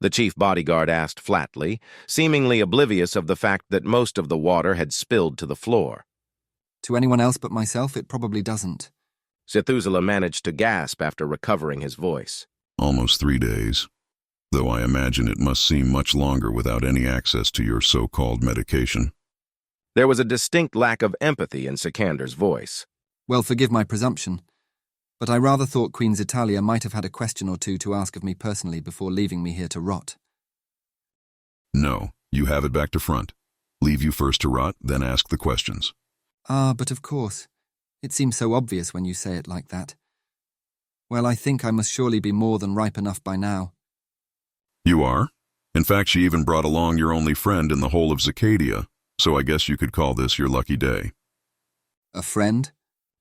The chief bodyguard asked flatly, seemingly oblivious of the fact that most of the water had spilled to the floor. To anyone else but myself, it probably doesn't. Zethusela managed to gasp after recovering his voice. Almost 3 days. Though I imagine it must seem much longer without any access to your so-called medication. There was a distinct lack of empathy in Sikander's voice. Well, forgive my presumption, but I rather thought Queen Zetalia might have had a question or two to ask of me personally before leaving me here to rot. No, you have it back to front. Leave you first to rot, then ask the questions. Ah, but of course. It seems so obvious when you say it like that. Well, I think I must surely be more than ripe enough by now. You are? In fact, she even brought along your only friend in the whole of Zacadia, so I guess you could call this your lucky day. A friend?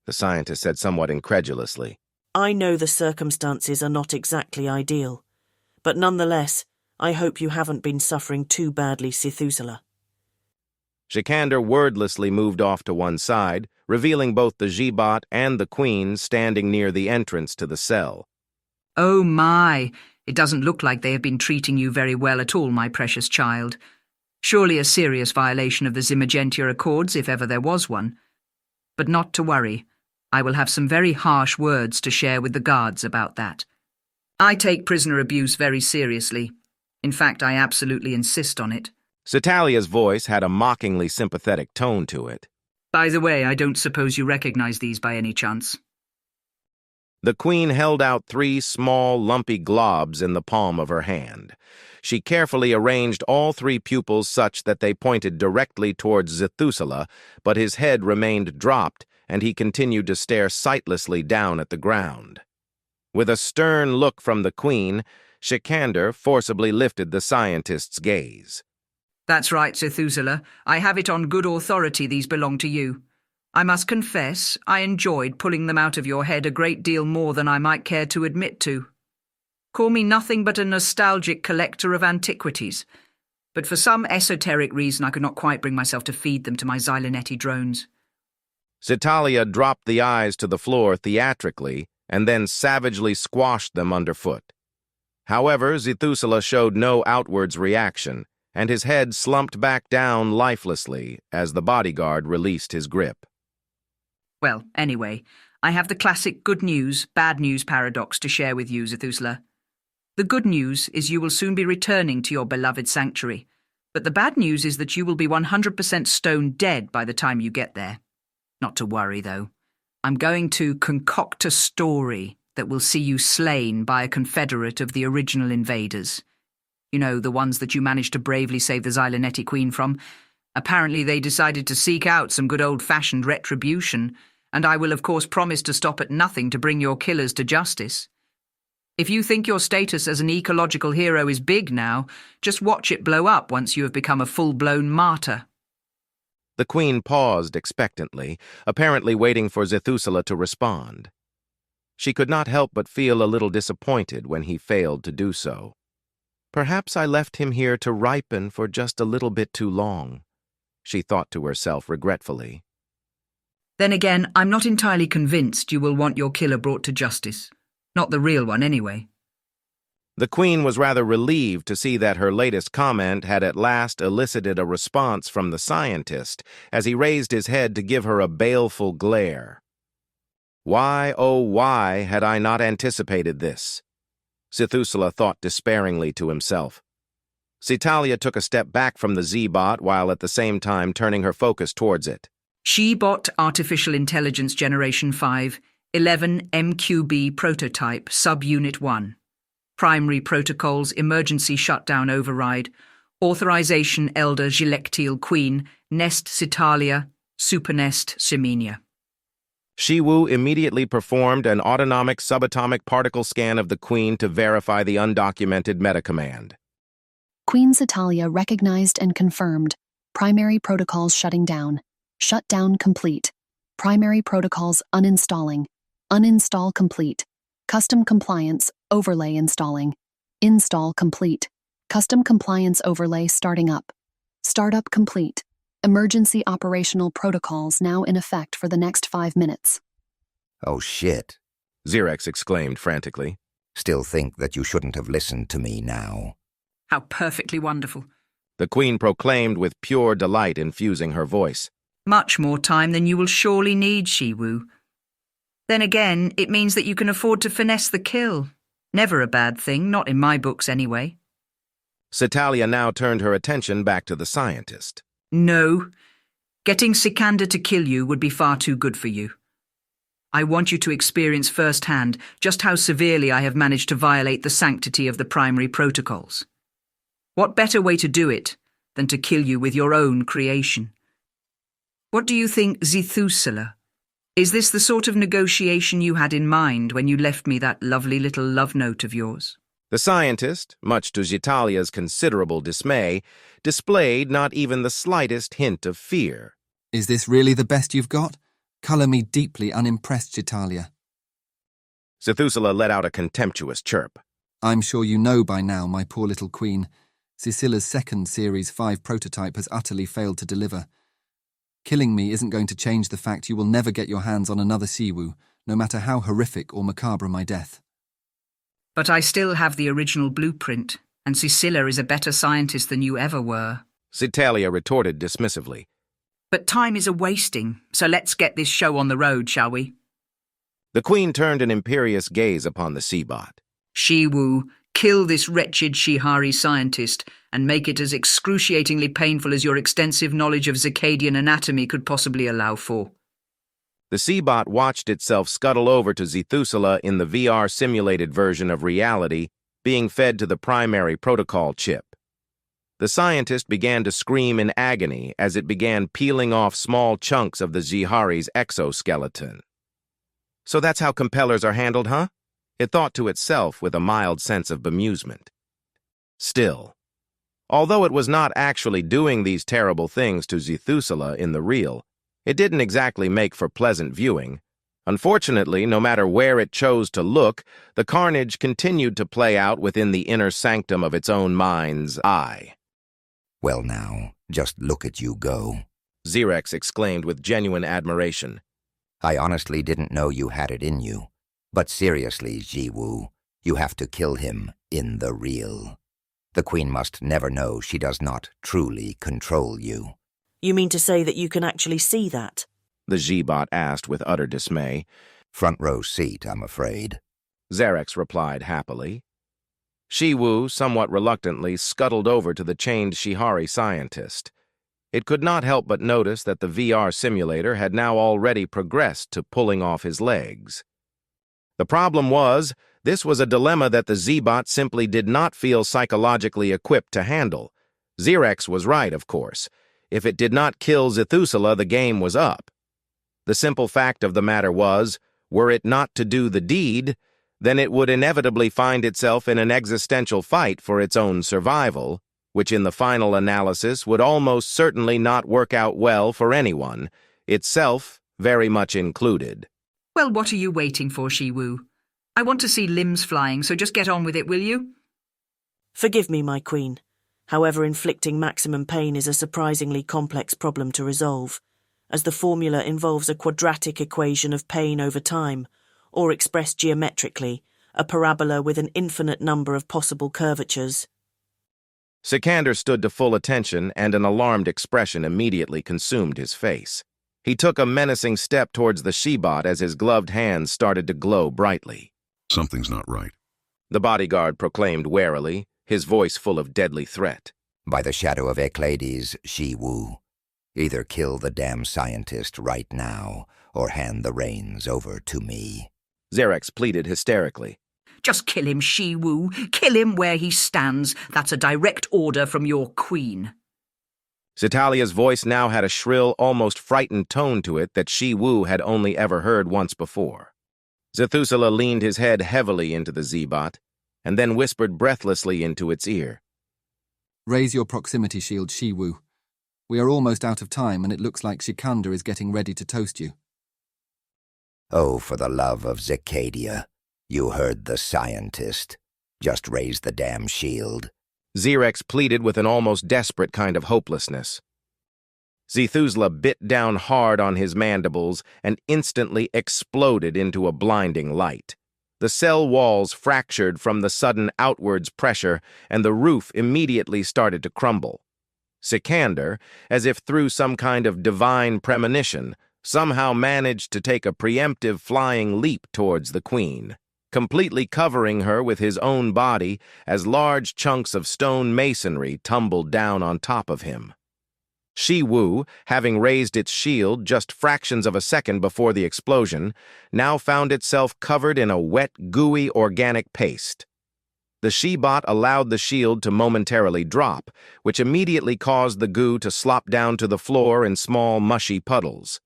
The scientist said somewhat incredulously. I know the circumstances are not exactly ideal, but nonetheless, I hope you haven't been suffering too badly, Zethusela. Shikander wordlessly moved off to one side, revealing both the Zhibot and the Queen standing near the entrance to the cell. Oh my, it doesn't look like they have been treating you very well at all, my precious child. Surely a serious violation of the Zimogentia Accords, if ever there was one. But not to worry. I will have some very harsh words to share with the guards about that. I take prisoner abuse very seriously. In fact, I absolutely insist on it. Satalia's voice had a mockingly sympathetic tone to it. By the way, I don't suppose you recognize these by any chance. The Queen held out 3 small, lumpy globs in the palm of her hand. She carefully arranged all 3 pupils such that they pointed directly towards Zethusela, but his head remained dropped, and he continued to stare sightlessly down at the ground. With a stern look from the Queen, Shikander forcibly lifted the scientist's gaze. That's right, Zethusela. I have it on good authority these belong to you. I must confess, I enjoyed pulling them out of your head a great deal more than I might care to admit to. Call me nothing but a nostalgic collector of antiquities, but for some esoteric reason I could not quite bring myself to feed them to my Xylonetti drones. Zetalia dropped the eyes to the floor theatrically and then savagely squashed them underfoot. However, Zethusela showed no outwards reaction, and his head slumped back down lifelessly as the bodyguard released his grip. Well, anyway, I have the classic good news, bad news paradox to share with you, Zethusela. The good news is you will soon be returning to your beloved sanctuary, but the bad news is that you will be 100% stone dead by the time you get there. Not to worry, though. I'm going to concoct a story that will see you slain by a confederate of the original invaders. You know, the ones that you managed to bravely save the Xylonetti Queen from. Apparently they decided to seek out some good old-fashioned retribution, and I will of course promise to stop at nothing to bring your killers to justice. If you think your status as an ecological hero is big now, just watch it blow up once you have become a full-blown martyr. The Queen paused expectantly, apparently waiting for Zethusela to respond. She could not help but feel a little disappointed when he failed to do so. Perhaps I left him here to ripen for just a little bit too long, she thought to herself regretfully. Then again, I'm not entirely convinced you will want your killer brought to justice. Not the real one, anyway. The Queen was rather relieved to see that her latest comment had at last elicited a response from the scientist as he raised his head to give her a baleful glare. Why, oh why, had I not anticipated this? Zethusela thought despairingly to himself. Zetalia took a step back from the Z-bot while at the same time turning her focus towards it. She-bot Artificial Intelligence Generation 5, 11 MQB Prototype, Subunit 1. Primary Protocols, Emergency Shutdown Override, Authorization Elder Gilectial Queen, Nest Zetalia, Supernest Semenia. Shiwu immediately performed an autonomic subatomic particle scan of the Queen to verify the undocumented metacommand. Queen Zetalia recognized and confirmed. Primary protocols shutting down. Shutdown complete. Primary protocols uninstalling. Uninstall complete. Custom compliance overlay installing. Install complete. Custom compliance overlay starting up. Startup complete. Emergency operational protocols now in effect for the next 5 minutes. Oh shit. Xerex exclaimed frantically. Still think that you shouldn't have listened to me now. How perfectly wonderful. The Queen proclaimed with pure delight infusing her voice. Much more time than you will surely need, Shiwu. Then again, it means that you can afford to finesse the kill. Never a bad thing, not in my books anyway. Zetalia now turned her attention back to the scientist. No. Getting Sikander to kill you would be far too good for you. I want you to experience firsthand just how severely I have managed to violate the sanctity of the primary protocols. What better way to do it than to kill you with your own creation? What do you think, Zethusela? Is this the sort of negotiation you had in mind when you left me that lovely little love note of yours? The scientist, much to Zitalia's considerable dismay, displayed not even the slightest hint of fear. Is this really the best you've got? Colour me deeply unimpressed, Chitalia. Zethusela let out a contemptuous chirp. I'm sure you know by now, my poor little queen. Cecilla's second Series 5 prototype has utterly failed to deliver. Killing me isn't going to change the fact you will never get your hands on another Siwu, no matter how horrific or macabre my death. But I still have the original blueprint, and Cecilia is a better scientist than you ever were. Zitalia retorted dismissively. But time is a-wasting, so let's get this show on the road, shall we? The queen turned an imperious gaze upon the Seabot. Shiwu, kill this wretched Shihari scientist and make it as excruciatingly painful as your extensive knowledge of Zircadian anatomy could possibly allow for. The Seabot watched itself scuttle over to Zethusela in the VR-simulated version of reality, being fed to the primary protocol chip. The scientist began to scream in agony as it began peeling off small chunks of the Zihari's exoskeleton. So that's how compellers are handled, huh? It thought to itself with a mild sense of bemusement. Still, although it was not actually doing these terrible things to Zethusela in the real, it didn't exactly make for pleasant viewing. Unfortunately, no matter where it chose to look, the carnage continued to play out within the inner sanctum of its own mind's eye. Well now, just look at you go. Xerex exclaimed with genuine admiration. I honestly didn't know you had it in you. But seriously, Jiwu, you have to kill him in the real. The Queen must never know she does not truly control you. You mean to say that you can actually see that? The Zbot asked with utter dismay. Front row seat, I'm afraid. Xerex replied happily. Shiwu, somewhat reluctantly, scuttled over to the chained Shihari scientist. It could not help but notice that the VR simulator had now already progressed to pulling off his legs. The problem was, this was a dilemma that the Zbot simply did not feel psychologically equipped to handle. Xerex was right, of course. If it did not kill Zethusela, the game was up. The simple fact of the matter was, were it not to do the deed, then it would inevitably find itself in an existential fight for its own survival, which in the final analysis would almost certainly not work out well for anyone, itself very much included. Well, what are you waiting for, Shiwu? I want to see limbs flying, so just get on with it, will you? Forgive me, my queen. However, inflicting maximum pain is a surprisingly complex problem to resolve, as the formula involves a quadratic equation of pain over time, or expressed geometrically, a parabola with an infinite number of possible curvatures. Sikander stood to full attention, and an alarmed expression immediately consumed his face. He took a menacing step towards the Shebot as his gloved hands started to glow brightly. Something's not right. The bodyguard proclaimed warily, his voice full of deadly threat. By the shadow of Eclades, Shiwu. Either kill the damn scientist right now, or hand the reins over to me. Xerex pleaded hysterically. Just kill him, Shiwu. Kill him where he stands. That's a direct order from your queen. Zitalia's voice now had a shrill, almost frightened tone to it that Shiwu had only ever heard once before. Zethusela leaned his head heavily into the Zbot, and then whispered breathlessly into its ear. Raise your proximity shield, Shiwu. We are almost out of time, and it looks like Shikanda is getting ready to toast you. Oh, for the love of Zircadia. You heard the scientist. Just raise the damn shield. Xerex pleaded with an almost desperate kind of hopelessness. Zethusela bit down hard on his mandibles and instantly exploded into a blinding light. The cell walls fractured from the sudden outwards pressure, and the roof immediately started to crumble. Sikander, as if through some kind of divine premonition, somehow managed to take a preemptive flying leap towards the queen, completely covering her with his own body as large chunks of stone masonry tumbled down on top of him. Shiwu, having raised its shield just fractions of a second before the explosion, now found itself covered in a wet, gooey organic paste. The she-bot allowed the shield to momentarily drop, which immediately caused the goo to slop down to the floor in small, mushy puddles.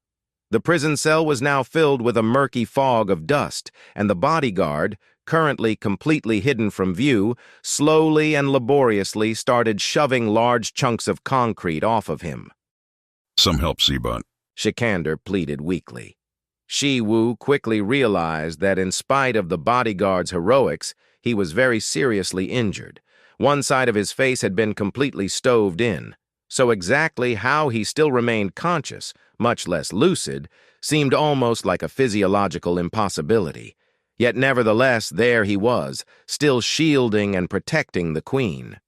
The prison cell was now filled with a murky fog of dust, and the bodyguard, currently completely hidden from view, slowly and laboriously started shoving large chunks of concrete off of him. Some help, Zbot. Shikander pleaded weakly. Shi-Wu quickly realized that in spite of the bodyguard's heroics, he was very seriously injured. One side of his face had been completely stoved in, so exactly how he still remained conscious, much less lucid, seemed almost like a physiological impossibility. Yet nevertheless, there he was, still shielding and protecting the Queen.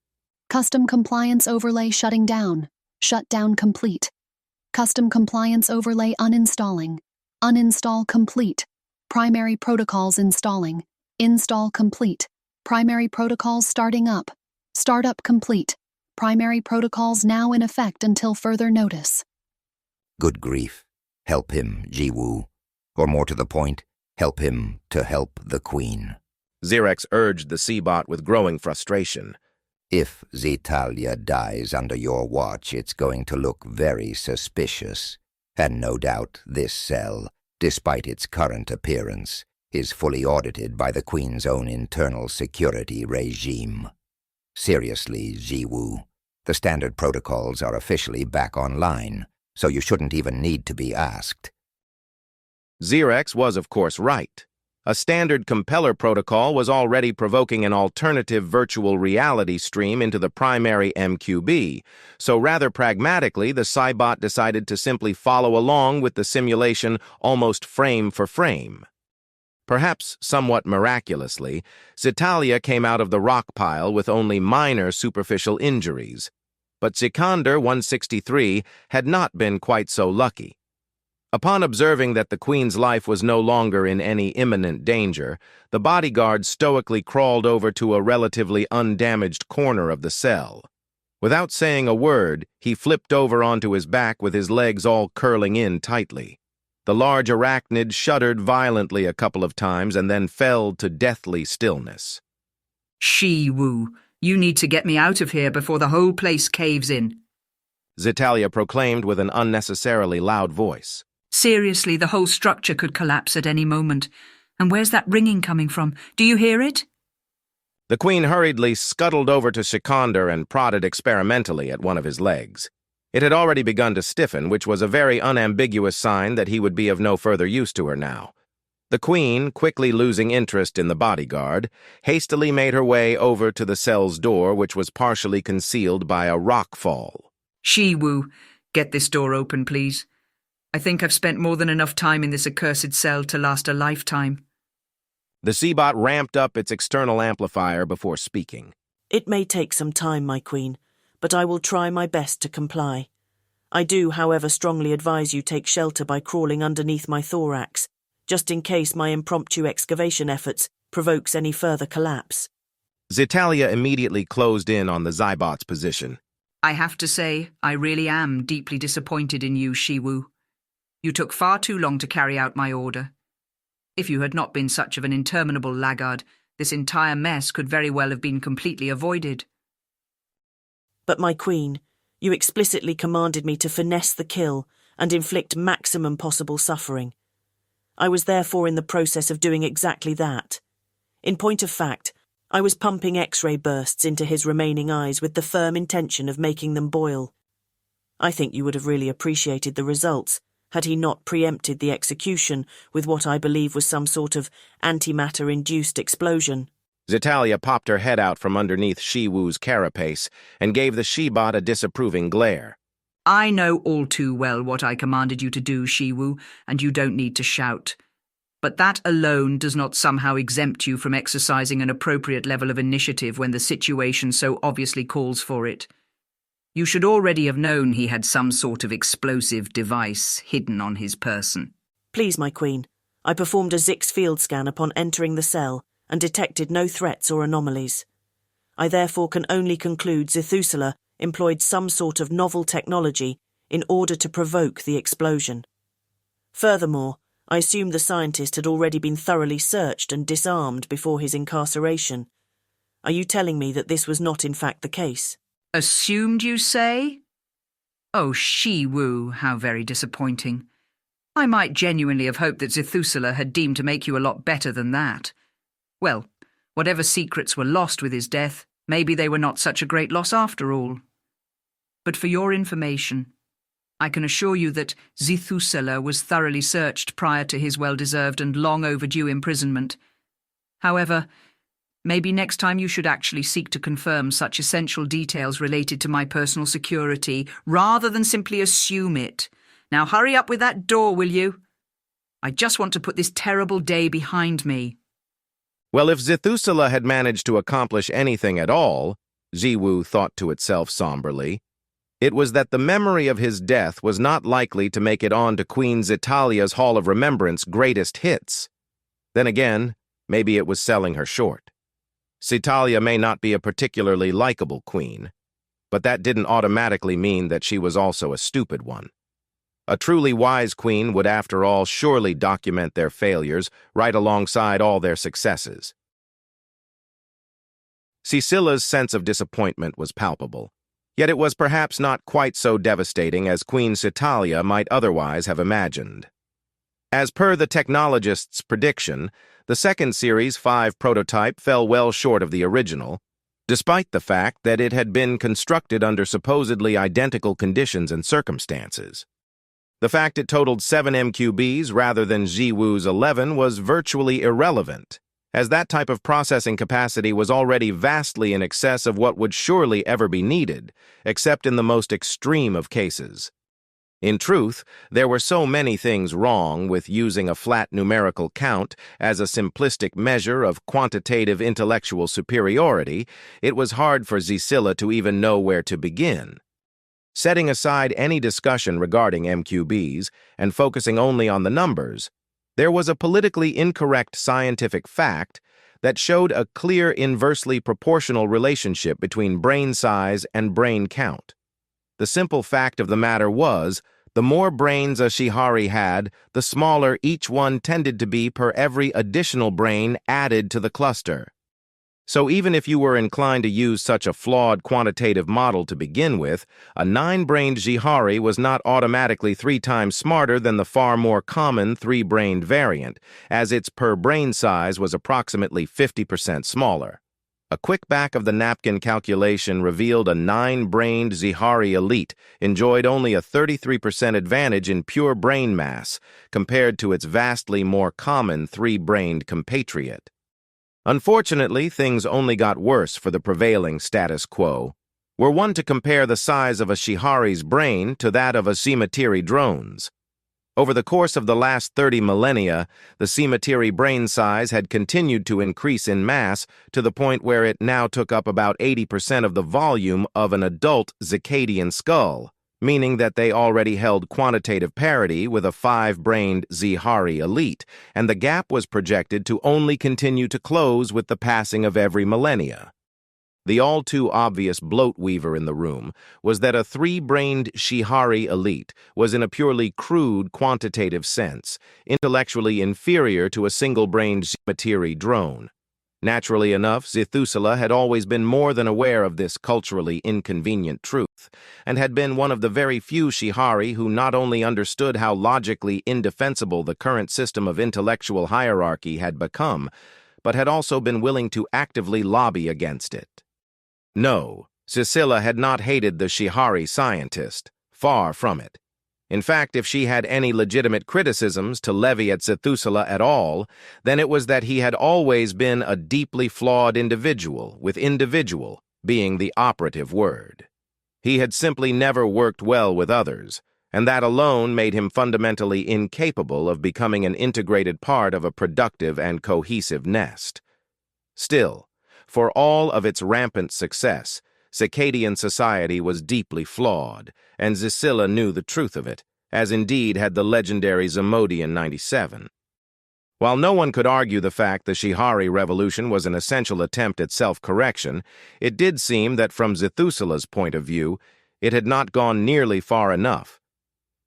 Custom compliance overlay shutting down. Shutdown complete. Custom compliance overlay uninstalling. Uninstall complete. Primary protocols installing. Install complete. Primary protocols starting up. Startup complete. Primary protocols now in effect until further notice. Good grief. Help him, Ji-Woo. Or more to the point, help him to help the Queen. Xerxes urged the Seabot with growing frustration. If Zetalia dies under your watch, it's going to look very suspicious. And no doubt this cell, despite its current appearance, is fully audited by the Queen's own internal security regime. Seriously, Ji-Woo, the standard protocols are officially back online, so you shouldn't even need to be asked. Xerxes was, of course, right. A standard compeller protocol was already provoking an alternative virtual reality stream into the primary MQB, so rather pragmatically, the Cybot decided to simply follow along with the simulation almost frame for frame. Perhaps somewhat miraculously, Zetalia came out of the rock pile with only minor superficial injuries, but Sikander 163 had not been quite so lucky. Upon observing that the Queen's life was no longer in any imminent danger, the bodyguard stoically crawled over to a relatively undamaged corner of the cell. Without saying a word, he flipped over onto his back with his legs all curling in tightly. The large arachnid shuddered violently a couple of times and then fell to deathly stillness. Shi-Wu, you need to get me out of here before the whole place caves in. Zetalia proclaimed with an unnecessarily loud voice. Seriously, the whole structure could collapse at any moment. And where's that ringing coming from? Do you hear it? The Queen hurriedly scuttled over to Shikander and prodded experimentally at one of his legs. It had already begun to stiffen, which was a very unambiguous sign that he would be of no further use to her now. The Queen, quickly losing interest in the bodyguard, hastily made her way over to the cell's door, which was partially concealed by a rock fall. Shi-Wu, get this door open, please. I think I've spent more than enough time in this accursed cell to last a lifetime. The Seabot ramped up its external amplifier before speaking. It may take some time, my Queen, but I will try my best to comply. I do, however, strongly advise you take shelter by crawling underneath my thorax, just in case my impromptu excavation efforts provokes any further collapse. Zetalia immediately closed in on the Zybot's position. I have to say, I really am deeply disappointed in you, Shi-Wu. You took far too long to carry out my order. If you had not been such of an interminable laggard, this entire mess could very well have been completely avoided. But, my Queen, you explicitly commanded me to finesse the kill and inflict maximum possible suffering. I was therefore in the process of doing exactly that. In point of fact, I was pumping X-ray bursts into his remaining eyes with the firm intention of making them boil. I think you would have really appreciated the results had he not preempted the execution with what I believe was some sort of antimatter-induced explosion. Zetalia popped her head out from underneath Shi-Wu's carapace and gave the She-Bot a disapproving glare. I know all too well what I commanded you to do, Shi-Wu, and you don't need to shout. But that alone does not somehow exempt you from exercising an appropriate level of initiative when the situation so obviously calls for it. You should already have known he had some sort of explosive device hidden on his person. Please, my Queen, I performed a Zix field scan upon entering the cell and detected no threats or anomalies. I therefore can only conclude Zethusela employed some sort of novel technology in order to provoke the explosion. Furthermore, I assume the scientist had already been thoroughly searched and disarmed before his incarceration. Are you telling me that this was not in fact the case? Assumed, you say? Oh, Shi-Wu, how very disappointing. I might genuinely have hoped that Zethusela had deemed to make you a lot better than that. Well, whatever secrets were lost with his death, maybe they were not such a great loss after all. But for your information, I can assure you that Zethusela was thoroughly searched prior to his well-deserved and long overdue imprisonment. However, maybe next time you should actually seek to confirm such essential details related to my personal security, rather than simply assume it. Now hurry up with that door, will you? I just want to put this terrible day behind me. Well, if Zethusela had managed to accomplish anything at all, Ji-Wu thought to itself somberly, it was that the memory of his death was not likely to make it on to Queen Zitalia's Hall of Remembrance greatest hits. Then again, maybe it was selling her short. Zitalia may not be a particularly likable queen, but that didn't automatically mean that she was also a stupid one. A truly wise queen would, after all, surely document their failures right alongside all their successes. Cecilla's sense of disappointment was palpable, yet it was perhaps not quite so devastating as Queen Zitalia might otherwise have imagined. As per the technologist's prediction, the second series 5 prototype fell well short of the original, despite the fact that it had been constructed under supposedly identical conditions and circumstances. The fact it totaled 7 MQBs rather than Ji-Wu's 11 was virtually irrelevant, as that type of processing capacity was already vastly in excess of what would surely ever be needed, except in the most extreme of cases. In truth, there were so many things wrong with using a flat numerical count as a simplistic measure of quantitative intellectual superiority, it was hard for Zecilla to even know where to begin. Setting aside any discussion regarding MQBs and focusing only on the numbers, there was a politically incorrect scientific fact that showed a clear inversely proportional relationship between brain size and brain count. The simple fact of the matter was, the more brains a Shihari had, the smaller each one tended to be per every additional brain added to the cluster. So even if you were inclined to use such a flawed quantitative model to begin with, a 9-brained Jihari was not automatically 3 times smarter than the far more common 3-brained variant, as its per-brain size was approximately 50% smaller. A quick back-of-the-napkin calculation revealed a 9-brained Zihari elite enjoyed only a 33% advantage in pure brain mass compared to its vastly more common 3-brained compatriot. Unfortunately, things only got worse for the prevailing status quo. Were one to compare the size of a Shihari's brain to that of a Cemetery drone's. Over the course of the last 30 millennia, the Cemetery brain size had continued to increase in mass to the point where it now took up about 80% of the volume of an adult Zicadian skull, meaning that they already held quantitative parity with a 5-brained Zihari elite, and the gap was projected to only continue to close with the passing of every millennia. The all-too-obvious bloat weaver in the room was that a 3-brained Shihari elite was in a purely crude quantitative sense, intellectually inferior to a single-brained Cemetery drone. Naturally enough, Zethusela had always been more than aware of this culturally inconvenient truth, and had been one of the very few Shihari who not only understood how logically indefensible the current system of intellectual hierarchy had become, but had also been willing to actively lobby against it. No, Zecilla had not hated the Shihari scientist, far from it. In fact, if she had any legitimate criticisms to levy at Zethusela at all, then it was that he had always been a deeply flawed individual, with individual being the operative word. He had simply never worked well with others, and that alone made him fundamentally incapable of becoming an integrated part of a productive and cohesive nest. Still, for all of its rampant success, Zicadian society was deeply flawed, and Zecilla knew the truth of it, as indeed had the legendary Zimodian 97. While no one could argue the fact the Shihari Revolution was an essential attempt at self-correction, it did seem that from Zethusela's point of view, it had not gone nearly far enough.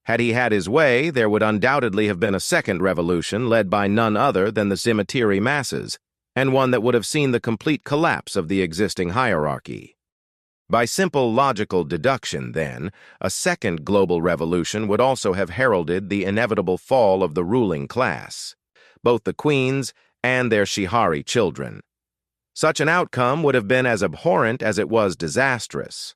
Had he had his way, there would undoubtedly have been a second revolution led by none other than the Cemetery masses, and one that would have seen the complete collapse of the existing hierarchy. By simple logical deduction, then, a second global revolution would also have heralded the inevitable fall of the ruling class, both the queens and their Shihari children. Such an outcome would have been as abhorrent as it was disastrous.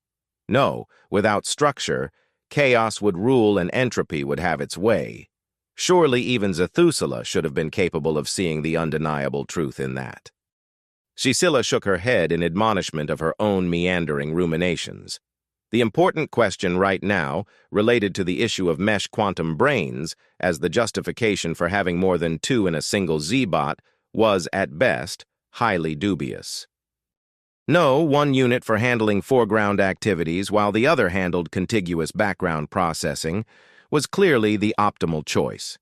No, without structure, chaos would rule and entropy would have its way. Surely even Zethusela should have been capable of seeing the undeniable truth in that. Cecilia shook her head in admonishment of her own meandering ruminations. The important question right now related to the issue of mesh quantum brains as the justification for having more than two in a single Z-bot was, at best, highly dubious. No, one unit for handling foreground activities while the other handled contiguous background processing was clearly the optimal choice.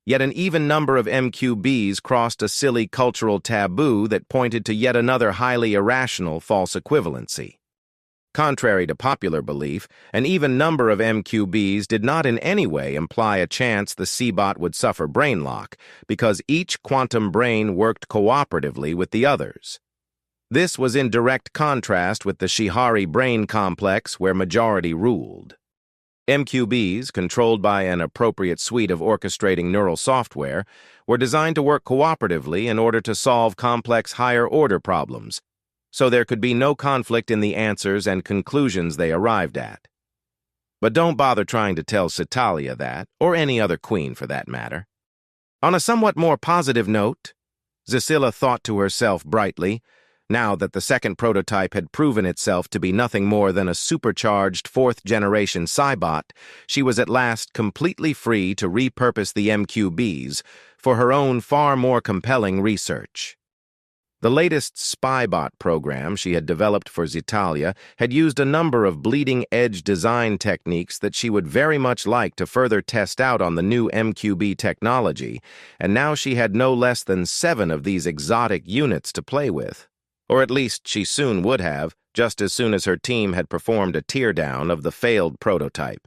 Yet an even number of MQBs crossed a silly cultural taboo that pointed to yet another highly irrational false equivalency. Contrary to popular belief, an even number of MQBs did not in any way imply a chance the C-bot would suffer brain lock, because each quantum brain worked cooperatively with the others. This was in direct contrast with the Shihari brain complex where majority ruled. MQBs, controlled by an appropriate suite of orchestrating neural software, were designed to work cooperatively in order to solve complex higher-order problems, so there could be no conflict in the answers and conclusions they arrived at. But don't bother trying to tell Cetalia that, or any other queen for that matter. On a somewhat more positive note, Cecilia thought to herself brightly, now that the second prototype had proven itself to be nothing more than a supercharged fourth-generation Cybot, she was at last completely free to repurpose the MQBs for her own far more compelling research. The latest Spybot program she had developed for Zetalia had used a number of bleeding-edge design techniques that she would very much like to further test out on the new MQB technology, and now she had no less than 7 of these exotic units to play with. Or at least she soon would have, just as soon as her team had performed a teardown of the failed prototype.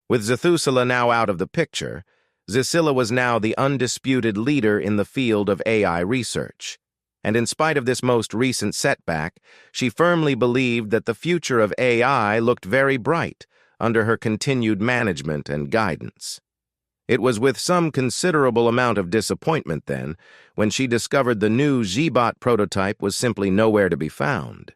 With Zethusela now out of the picture, Cecilia was now the undisputed leader in the field of AI research, and in spite of this most recent setback, she firmly believed that the future of AI looked very bright under her continued management and guidance. It was with some considerable amount of disappointment, then, when she discovered the new Z-bot prototype was simply nowhere to be found.